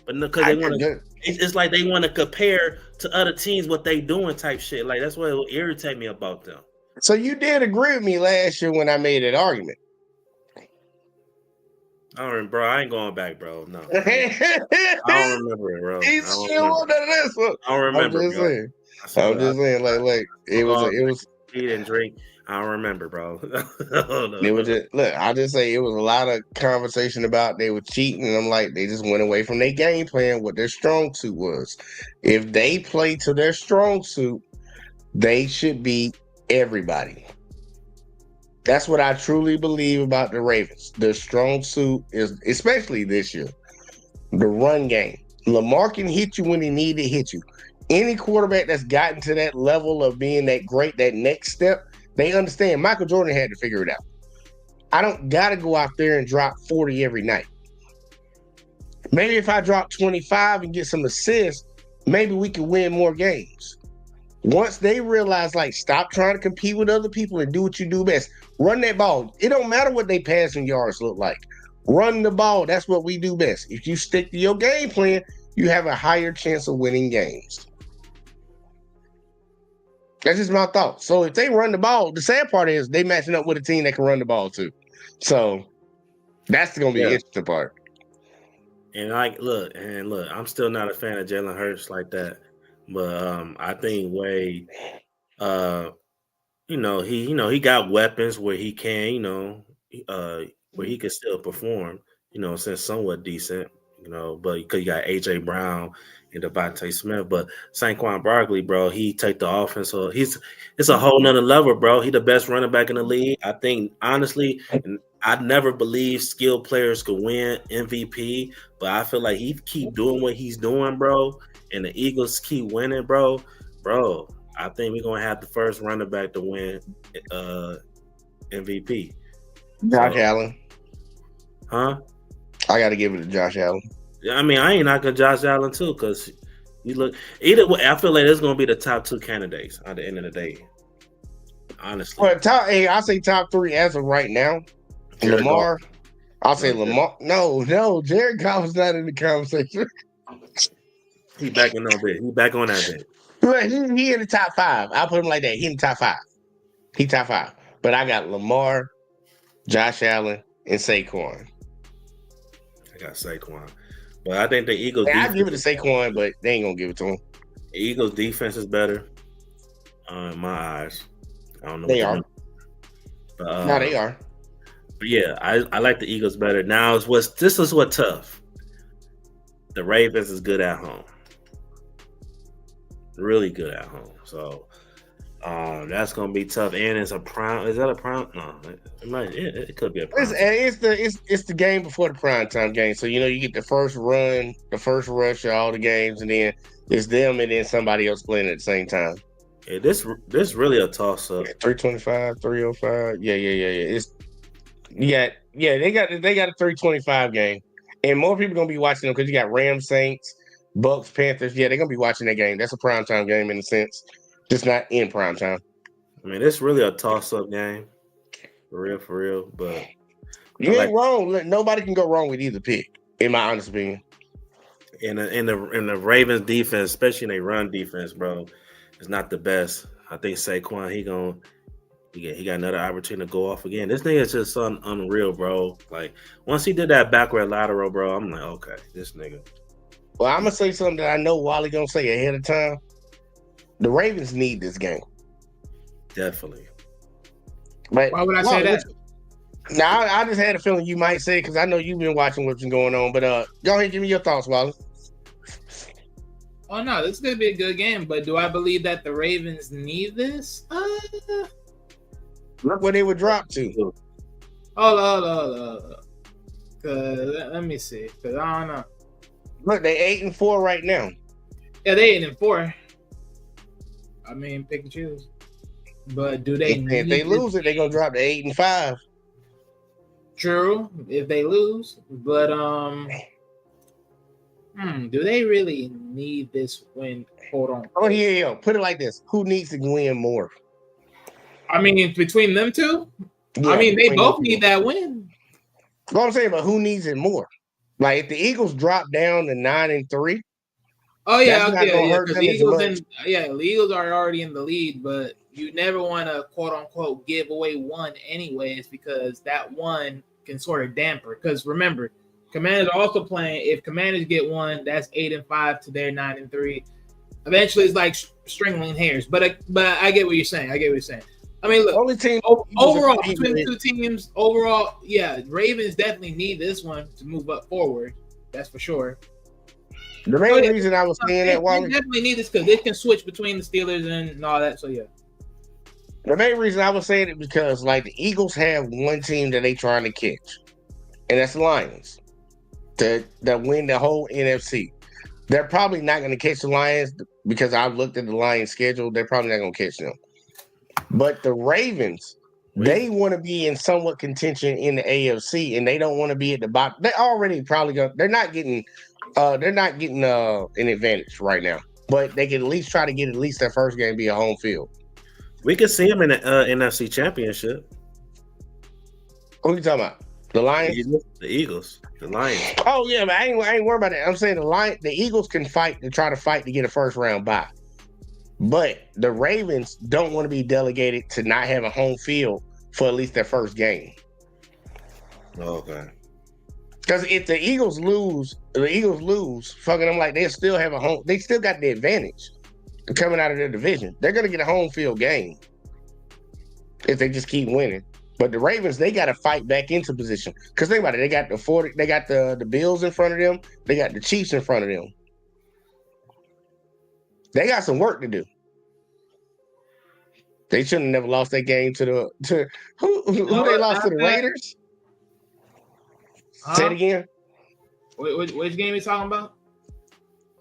But because they want to, it's like they want to compare to other teams what they doing type shit. Like that's what will irritate me about them. So you did agree with me last year when I made that argument. All right, bro. I ain't going back, bro. No, I don't remember it, bro. He's still on this one. I don't remember. I'm just saying, like it was. Eat and drink. I don't remember, bro. It was just I just say it was a lot of conversation about they were cheating, and I'm like, they just went away from their game plan, what their strong suit was. If they play to their strong suit, they should beat everybody. That's what I truly believe about the Ravens. Their strong suit is, especially this year, the run game. Lamar can hit you when he need to hit you. Any quarterback that's gotten to that level of being that great, that next step, they understand. Michael Jordan had to figure it out. I don't got to go out there and drop 40 every night. Maybe if I drop 25 and get some assists, maybe we can win more games. Once they realize, like, stop trying to compete with other people and do what you do best. Run that ball. It don't matter what they passing yards look like. Run the ball. That's what we do best. If you stick to your game plan, you have a higher chance of winning games. That's just my thought. So if they run the ball, the sad part is they matching up with a team that can run the ball too. So that's going to be the interesting part. And look, I'm still not a fan of Jalen Hurts like that, but I think Wade, he got weapons where he can, where he can still perform, since somewhat decent, but because you got AJ Brown and Devontae Smith, but Saquon Barkley, bro, he take the offense, so it's a whole nother level, bro. He the best running back in the league. I think honestly, I never believed skilled players could win MVP, but I feel like he keep doing what he's doing, bro, and the Eagles keep winning, bro. I think we're gonna have the first running back to win MVP. Josh Allen. Huh? I got to give it to Josh Allen. I mean, I ain't knocking Josh Allen too, because you look either way. I feel like it's gonna be the top two candidates at the end of the day. Honestly, but I say top three as of right now. Jared Lamar. Goff. I'll say Lamar. No, Jared Goff's not in the conversation. He back in that bit. He back on that bit. But he in the top five. I'll put him like that. He in the top five. He top five. But I got Lamar, Josh Allen, and Saquon. I got Saquon. But I think the Eagles. I'll give it to Saquon, but they ain't gonna give it to him. The Eagles' defense is better, in my eyes. I don't know. They are. No, they are. But yeah, I like the Eagles better. Now, this is what's tough. The Ravens is good at home, really good at home. So that's gonna be tough. And it's a prime. Is that a prime? No, it could be a prime. It's the game before the primetime game. So you get the first run, the first rush of all the games, and then it's them and then somebody else playing at the same time. Yeah, this really a toss up. 325, 305. Yeah. They got a 325 game, and more people gonna be watching them because you got Rams, Saints, Bucks, Panthers. Yeah, they're gonna be watching that game. That's a primetime game in a sense, just not in primetime. I mean, it's really a toss up game, for real. But you ain't wrong. Nobody can go wrong with either pick, in my honest opinion. In the Ravens defense, especially in their run defense, bro, is not the best. I think Saquon he got another opportunity to go off again. This nigga is just unreal, bro. Like once he did that backward lateral, bro, I'm like, okay, this nigga. Well, I'm gonna say something that I know Wally gonna say ahead of time. The Ravens need this game. Definitely. But why would I say that? Now, I just had a feeling you might say because I know you've been watching what's been going on. But go ahead, give me your thoughts, Wally. Oh no, this is gonna be a good game. But do I believe that the Ravens need this? Look where they would drop to. Hold on. Let me see. Cause I don't know. Look, they 8-4 right now. Yeah, they 8-4. I mean, pick and choose. But do they? If they lose it, they're gonna drop to 8-5. True, if they lose, but do they really need this win? Hold on. Oh, yeah. Put it like this: who needs to win more? I mean, between them two, Yeah, I mean, they both need that win. What I'm saying, but who needs it more? Like if the Eagles drop down to 9-3. Oh yeah, that's not gonna hurt because them the as Eagles much. the Eagles are already in the lead, but you never want to quote unquote give away one anyways, because that one can sort of damper. Because remember, Commanders are also playing. If Commanders get one, that's 8-5 to their 9-3. Eventually, it's like strangling hairs. But I get what you're saying. I mean, look, Only team overall between the two teams, Ravens definitely need this one to move up forward. That's for sure. The main reason I was saying that, Wally, they definitely need this because they can switch between the Steelers and all that. So yeah. The main reason I was saying it because like the Eagles have one team that they trying to catch, and that's the Lions. That win the whole NFC. They're probably not going to catch the Lions, because I've looked at the Lions' schedule. They're probably not going to catch them. But the Ravens, they want to be in somewhat contention in the AFC, and they don't want to be at the bottom. They're already probably going. They're not getting an advantage right now. But they can at least try to get at least their first game be a home field. We could see them in the NFC Championship. Who are you talking about? The Lions? The Eagles. The Lions. Oh yeah, man. I ain't worried about that. I'm saying the Eagles can fight to try to fight to get a first round bye. But the Ravens don't want to be delegated to not have a home field for at least their first game. Okay. Because if the Eagles lose, fucking them like they still have a home. They still got the advantage coming out of their division. They're gonna get a home field game if they just keep winning. But the Ravens, they got to fight back into position. Because think about it, they got the Bills in front of them. They got the Chiefs in front of them. They got some work to do. They shouldn't have never lost that game to who they lost to the Raiders. Say it again. Which game are you talking about?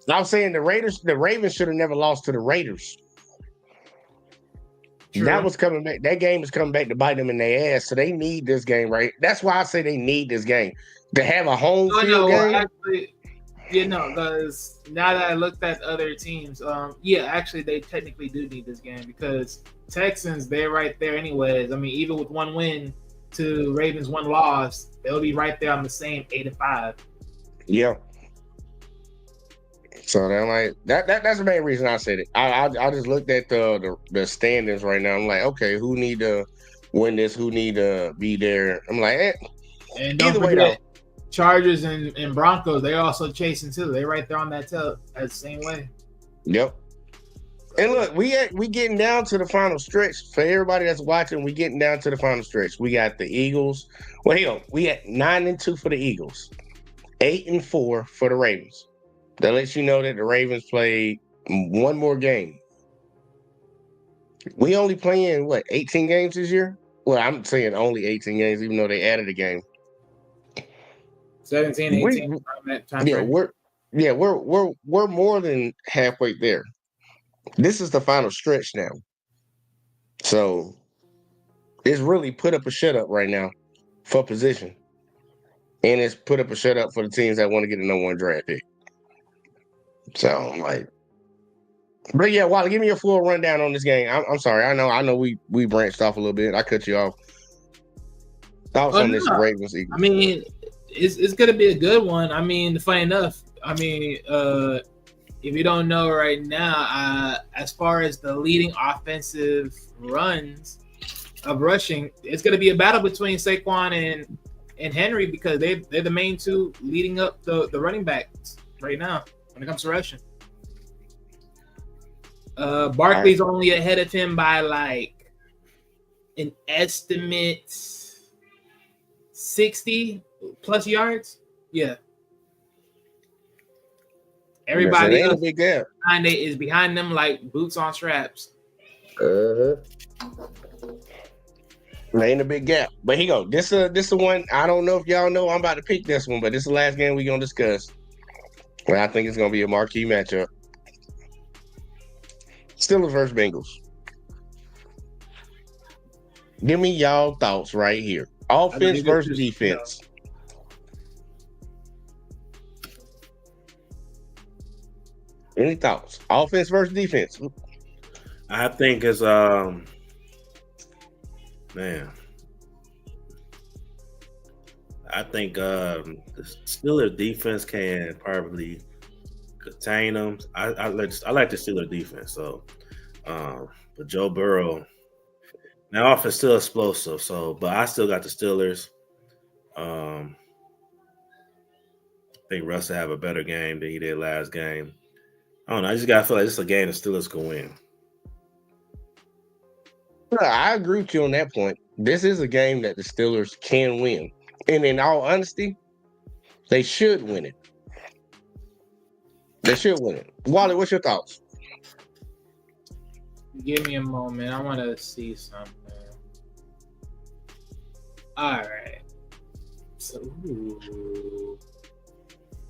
I was saying the Ravens should have never lost to the Raiders. True. That was coming back. That game is coming back to bite them in their ass. So they need this game, right? That's why I say they need this game to have a home field game. Actually, because now that I looked at other teams, actually they technically do need this game because Texans, they're right there anyways. I mean, even with one win to Ravens 1 loss, they'll be right there on the same 8-5. Yeah. So then, like that's the main reason I said it. I just looked at the standings right now. I'm like, okay, who need to win this? Who need to be there? I'm like, and either way though, Chargers and Broncos, they're also chasing too. They're right there on that tail the same way. Yep. And look, we getting down to the final stretch for everybody that's watching. We getting down to the final stretch. We got the Eagles. Well, hell, we at 9-2 for the Eagles, 8-4 for the Ravens. That lets you know that the Ravens played one more game. We only playing 18 games this year? Well, I'm saying only 18 games, even though they added a game. 17, 18. We're more than halfway there. This is the final stretch now. So it's really put up a shut up right now for position. And it's put up a shut up for the teams that want to get a number 1 draft pick. So I'm like, but yeah, Wally, give me your full rundown on this game. I'm sorry. I know we branched off a little bit. I cut you off. Thoughts on this Ravens Eagles? I mean, it's gonna be a good one. I mean, funny enough, if you don't know right now, as far as the leading offensive runs of rushing, it's gonna be a battle between Saquon and Henry because they're the main two leading up the running backs right now when it comes to rushing. Barkley's only ahead of him by like an estimate 60 plus yards. Yeah. Everybody else is behind them like boots on straps. Ain't a big gap. But here you go. This is one. I don't know if y'all know. I'm about to pick this one, but this is the last game we're gonna discuss. Well, I think it's gonna be a marquee matchup. Steelers versus Bengals. Give me y'all thoughts right here. Offense versus defense. Any thoughts? Offense versus defense. I think it's I think the Steelers defense can probably contain them. I like the Steelers defense. So, but Joe Burrow, now offense still explosive. So, but I still got the Steelers. I think Russ will have a better game than he did last game. I don't know. I just gotta feel like this is a game the Steelers can win. I agree with you on that point. This is a game that the Steelers can win. And in all honesty, they should win it. They should win it. Wally, what's your thoughts? Give me a moment. I want to see something. All right. So,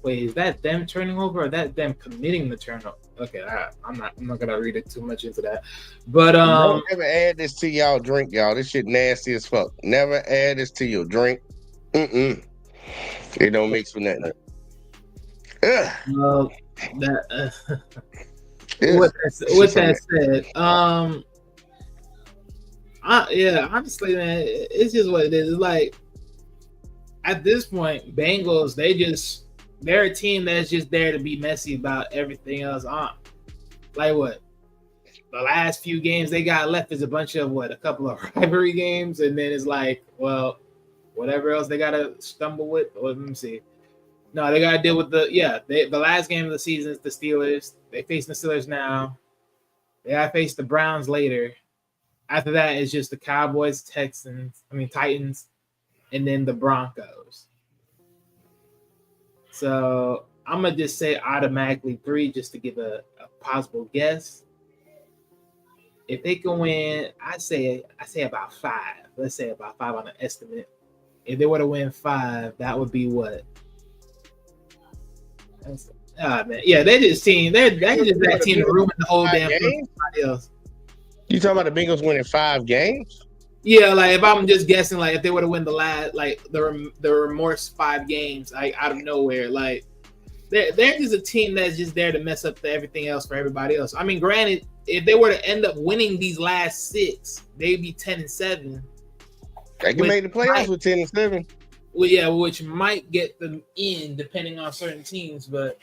wait, is that them turning over or that them committing the turnover? Okay, I'm not gonna read it too much into that. But Don't ever add this to y'all drink, y'all. This shit nasty as fuck. Never add this to your drink. It don't mix with nothing. Ugh. that Ugh. with that said, honestly, man, it's just what it is. It's like at this point, Bengals, they're a team that's just there to be messy about everything else on. Like what? The last few games they got left is a bunch of a couple of rivalry games, and then it's like, well, whatever else they gotta stumble with. Let me see. No, they gotta deal with the last game of the season is the Steelers. They face the Steelers now. They gotta face the Browns later. After that, it's just the Cowboys, Titans, and then the Broncos. So I'm gonna just say automatically 3 just to give a possible guess. If they can win, I say about 5. Let's say about 5 on an estimate. If they were to win 5, that would be what? Man. Yeah, they just team. That's just that team to ruin the whole damn thing. Else. You talking about the Bengals winning 5 games? Yeah, like if I'm just guessing, like if they were to win the last, like the remorse 5 games, like out of nowhere, like they're just a team that's just there to mess up everything else for everybody else. I mean, granted, if they were to end up winning these last 6, they'd be 10-7. They can make the playoffs with 10-7. Well, yeah, which might get them in depending on certain teams, but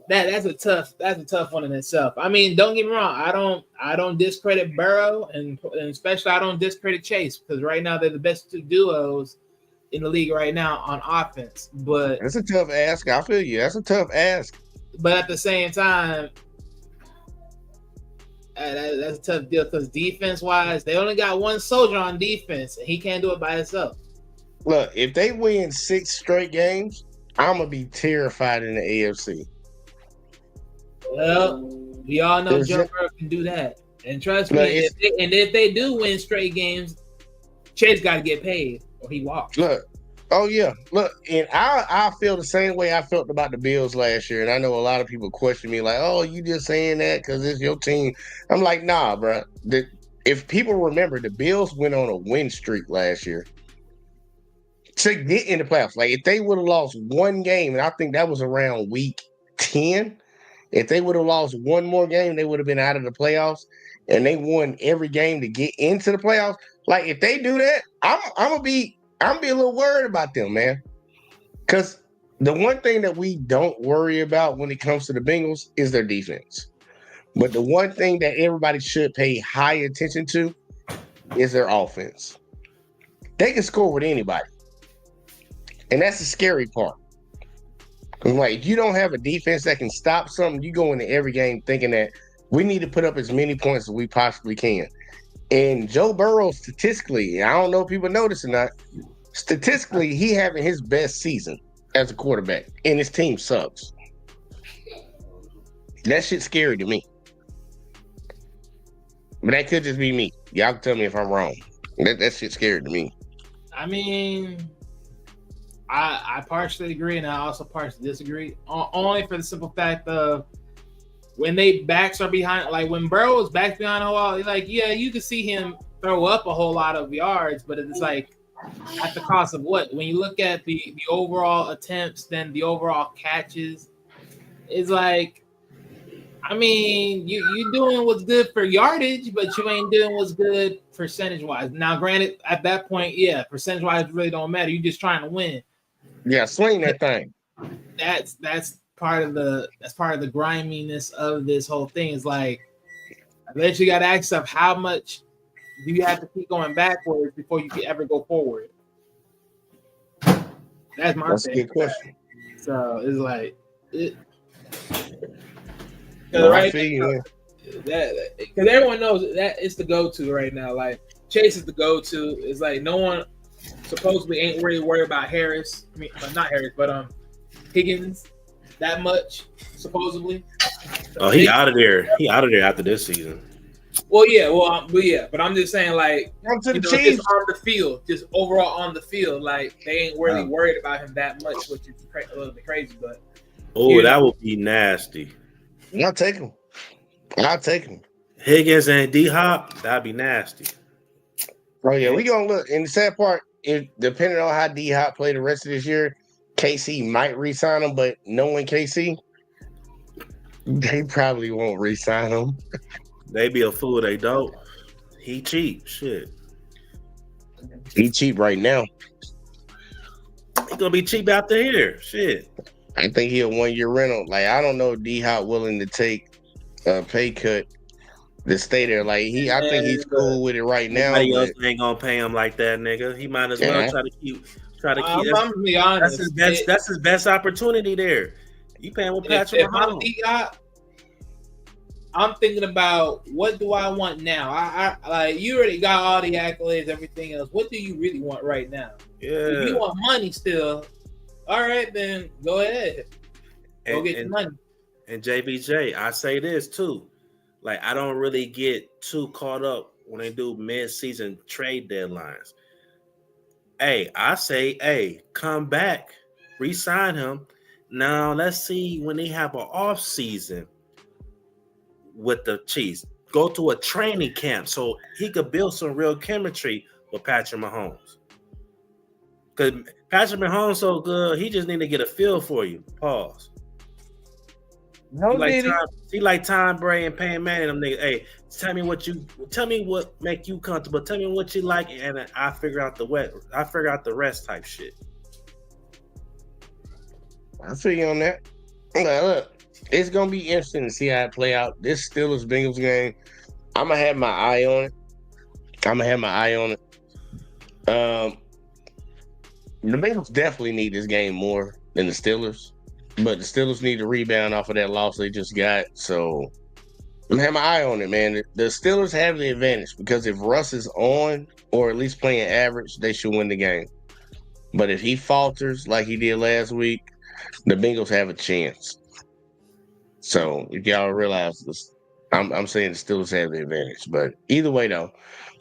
that's a tough one in itself. I mean, don't get me wrong, I don't discredit Burrow and especially I don't discredit Chase because right now they're the best 2 duos in the league right now on offense. But that's a tough ask. I feel you. That's a tough ask. But at the same time, that's a tough deal because defense-wise, they only got 1 soldier on defense, and he can't do it by himself. Look, if they win 6 straight games, I'm gonna be terrified in the AFC. Well, we all know Joe Burrow can do that, and trust me. If they do win straight games, Chase got to get paid, or he walks. Look, and I feel the same way I felt about the Bills last year, and I know a lot of people question me like, "Oh, you just saying that because it's your team." I'm like, nah, bro. If people remember, the Bills went on a win streak last year to get in the playoffs. Like if they would have lost 1 game, and I think that was around week 10. If they would have lost 1 more game, they would have been out of the playoffs, and they won every game to get into the playoffs. Like if they do that, I'm be a little worried about them, man. Because the one thing that we don't worry about when it comes to the Bengals is their defense. But the one thing that everybody should pay high attention to is their offense. They can score with anybody. And that's the scary part. Like, if you don't have a defense that can stop something, you go into every game thinking that we need to put up as many points as we possibly can. And Joe Burrow, statistically, I don't know if people notice or not, statistically, he having his best season as a quarterback, and his team sucks. That shit's scary to me. But that could just be me. Y'all can tell me if I'm wrong. That shit's scary to me. I mean, I partially agree, and I also partially disagree. Only for the simple fact of when they backs are behind, like when Burrow is back behind the wall, like you can see him throw up a whole lot of yards, but it's like at the cost of what? When you look at the overall attempts, then the overall catches, it's like, I mean, you doing what's good for yardage, but you ain't doing what's good percentage-wise. Now, granted, at that point, yeah, percentage-wise really don't matter. You're just trying to win. Yeah, swing that thing. That's part of the griminess of this whole thing. Is like, I bet you got to ask yourself, how much do you have to keep going backwards before you can ever go forward? That's a good question. So it's like I feel you. Because everyone knows that it's the go-to right now. Like Chase is the go-to. It's like no one supposedly ain't really worried about Harris. I mean, not Harris, but Higgins that much supposedly. Oh, he out of there. He out of there after this season. Well, yeah, but I'm just saying, like, just on the field, just overall on the field, like they ain't really worried about him that much, which is a little bit crazy. But that would be nasty. I'll take him. I'll take him. Higgins and D Hop, that'd be nasty. Oh yeah, we gonna look. And the sad part, if depending on how D Hop play the rest of this year, KC might re-sign him. But knowing KC, they probably won't re-sign him. They be a fool. They don't. He cheap. Shit. He cheap right now. He gonna be cheap out here. Shit. I think he a 1 year rental. Like I don't know if D Hop willing to take a pay cut to stay there. Like I think he's cool with it right now. Nobody else ain't gonna pay him like that, nigga. He might as well try to keep. I'm gonna be honest. That's his best opportunity there. You paying with Patrick Mahomes. I'm thinking about what do I want now. I like you already got all the accolades, everything else. What do you really want right now? Yeah. If you want money still, all right, then go ahead. Go get your money. And JBJ, I say this too. Like I don't really get too caught up when they do mid-season trade deadlines. Hey, I say, come back, re-sign him. Now let's see when they have an off season with the Chiefs. Go to a training camp so he could build some real chemistry with Patrick Mahomes. Because Patrick Mahomes so good, he just need to get a feel for you. Pause. He like Tom Brady and Peyton Manning. Them niggas. Hey, tell me what make you comfortable. Tell me what you like, and I figure out the rest type shit. I feel you on that. Look, it's gonna be interesting to see how it play out. This Steelers Bengals game, I'm gonna have my eye on it. The Bengals definitely need this game more than the Steelers, but the Steelers need to rebound off of that loss they just got. So I'm gonna have my eye on it, man. The Steelers have the advantage because if Russ is on or at least playing average, they should win the game. But if he falters like he did last week, the Bengals have a chance. So if y'all realize this, I'm saying the Steelers have the advantage. But either way, though,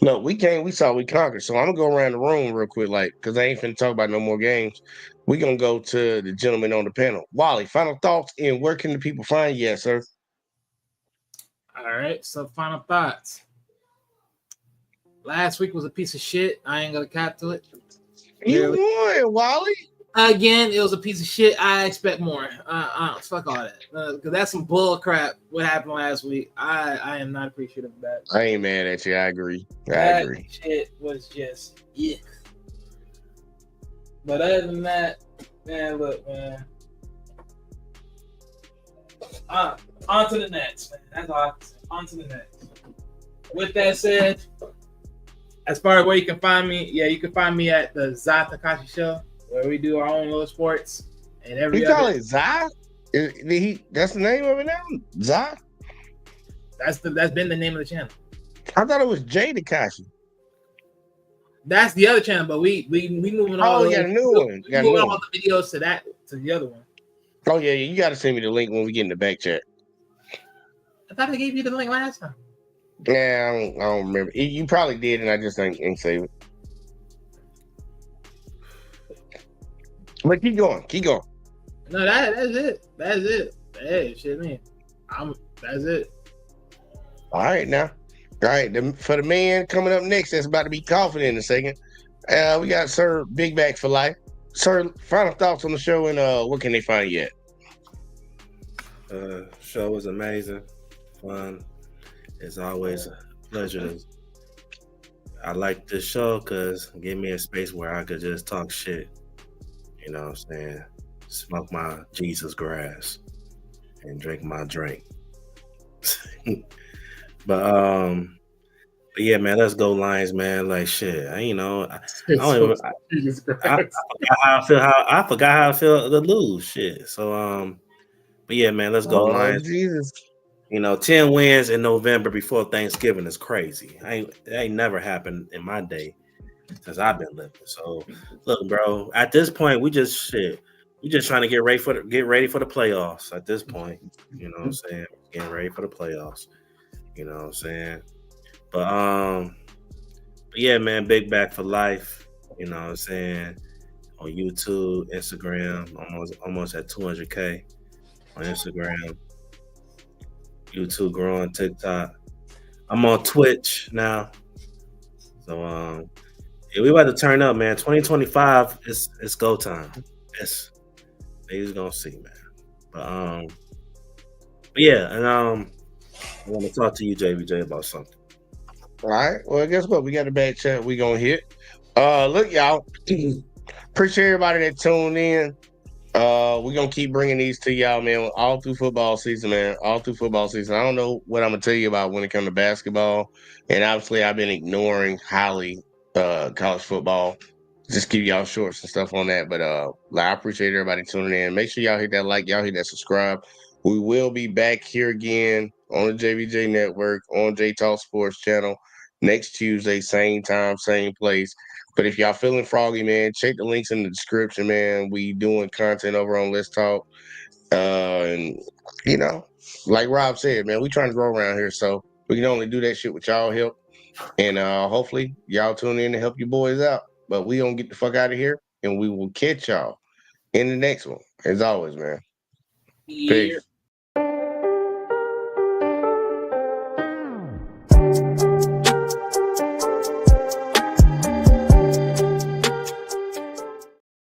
look, we conquered. So I'm gonna go around the room real quick, like, because I ain't finna talk about no more games. We're gonna go to the gentleman on the panel. Wally, final thoughts and where can the people find you, sir? All right, so final thoughts. Last week was a piece of shit. I ain't gonna cap to it. You won, Wally. Again, it was a piece of shit. I expect more. Fuck all that. Because that's some bull crap what happened last week. I am not appreciative of that. I ain't mad at you. I agree. That shit was just, yeah. But other than that, man, look, man. On to the next, man. That's all I have to say. On to the next. With that said, as far as where you can find me, you can find me at the Zai Takashi Show, where we do our own little sports and every. You call it Zai? That's the name of it now? Zai? That's been the name of the channel. I thought it was Jay Takashi. That's the other channel, but we moving on. Oh, you got a new one. We moving all the videos to the other one. Oh yeah, you got to send me the link when we get in the back chat. I thought I gave you the link last time. Yeah, I don't remember. You probably did, and I just ain't save it. But keep going. No, that's it. Hey, shit, man. That's it. All right, now. All right, for the man coming up next, that's about to be coughing in a second. We got Sir Big Back for Life. Sir, final thoughts on the show, and what can they find you at? Show was amazing, fun. It's always a pleasure. I like this show because it gave me a space where I could just talk shit. You know what I'm saying? Smoke my Jesus grass and drink my drink. But yeah, man, let's go Lions, man. Like shit, I forgot how I feel to lose. Shit. So but yeah, man, let's go Lions. Jesus. 10 wins in November before Thanksgiving is crazy. That ain't never happened in my day since I've been living. So look, bro, at this point, we just trying to get ready for the playoffs at this point. You know what I'm saying? Getting ready for the playoffs. You know what I'm saying? But yeah, man, Big Back for Life. You know what I'm saying? On YouTube, Instagram, almost at 200K on Instagram. YouTube growing, TikTok. I'm on Twitch now. So yeah, we about to turn up, man. 2025 it's go time. It's niggas gonna see, man. But yeah, and I want to talk to you, JBJ, about something. All right. Well, guess what? We got a back chat we gonna hit. Look, y'all. Appreciate everybody that tuned in. We're gonna keep bringing these to y'all, man, all through football season, man. All through football season. I don't know what I'm gonna tell you about when it comes to basketball, and obviously I've been ignoring highly college football. Just give y'all shorts and stuff on that. But I appreciate everybody tuning in. Make sure y'all hit that like, y'all hit that subscribe. We will be back here again on the JVJ Network on J Talk Sports Channel next Tuesday, same time, same place. But if y'all feeling froggy, man, check the links in the description, man. We doing content over on Let's Talk. And you know, like Rob said, man, we trying to grow around here. So we can only do that shit with y'all help. And hopefully y'all tune in to help you boys out. But we gonna get the fuck out of here and we will catch y'all in the next one. As always, man. Yeah. Peace.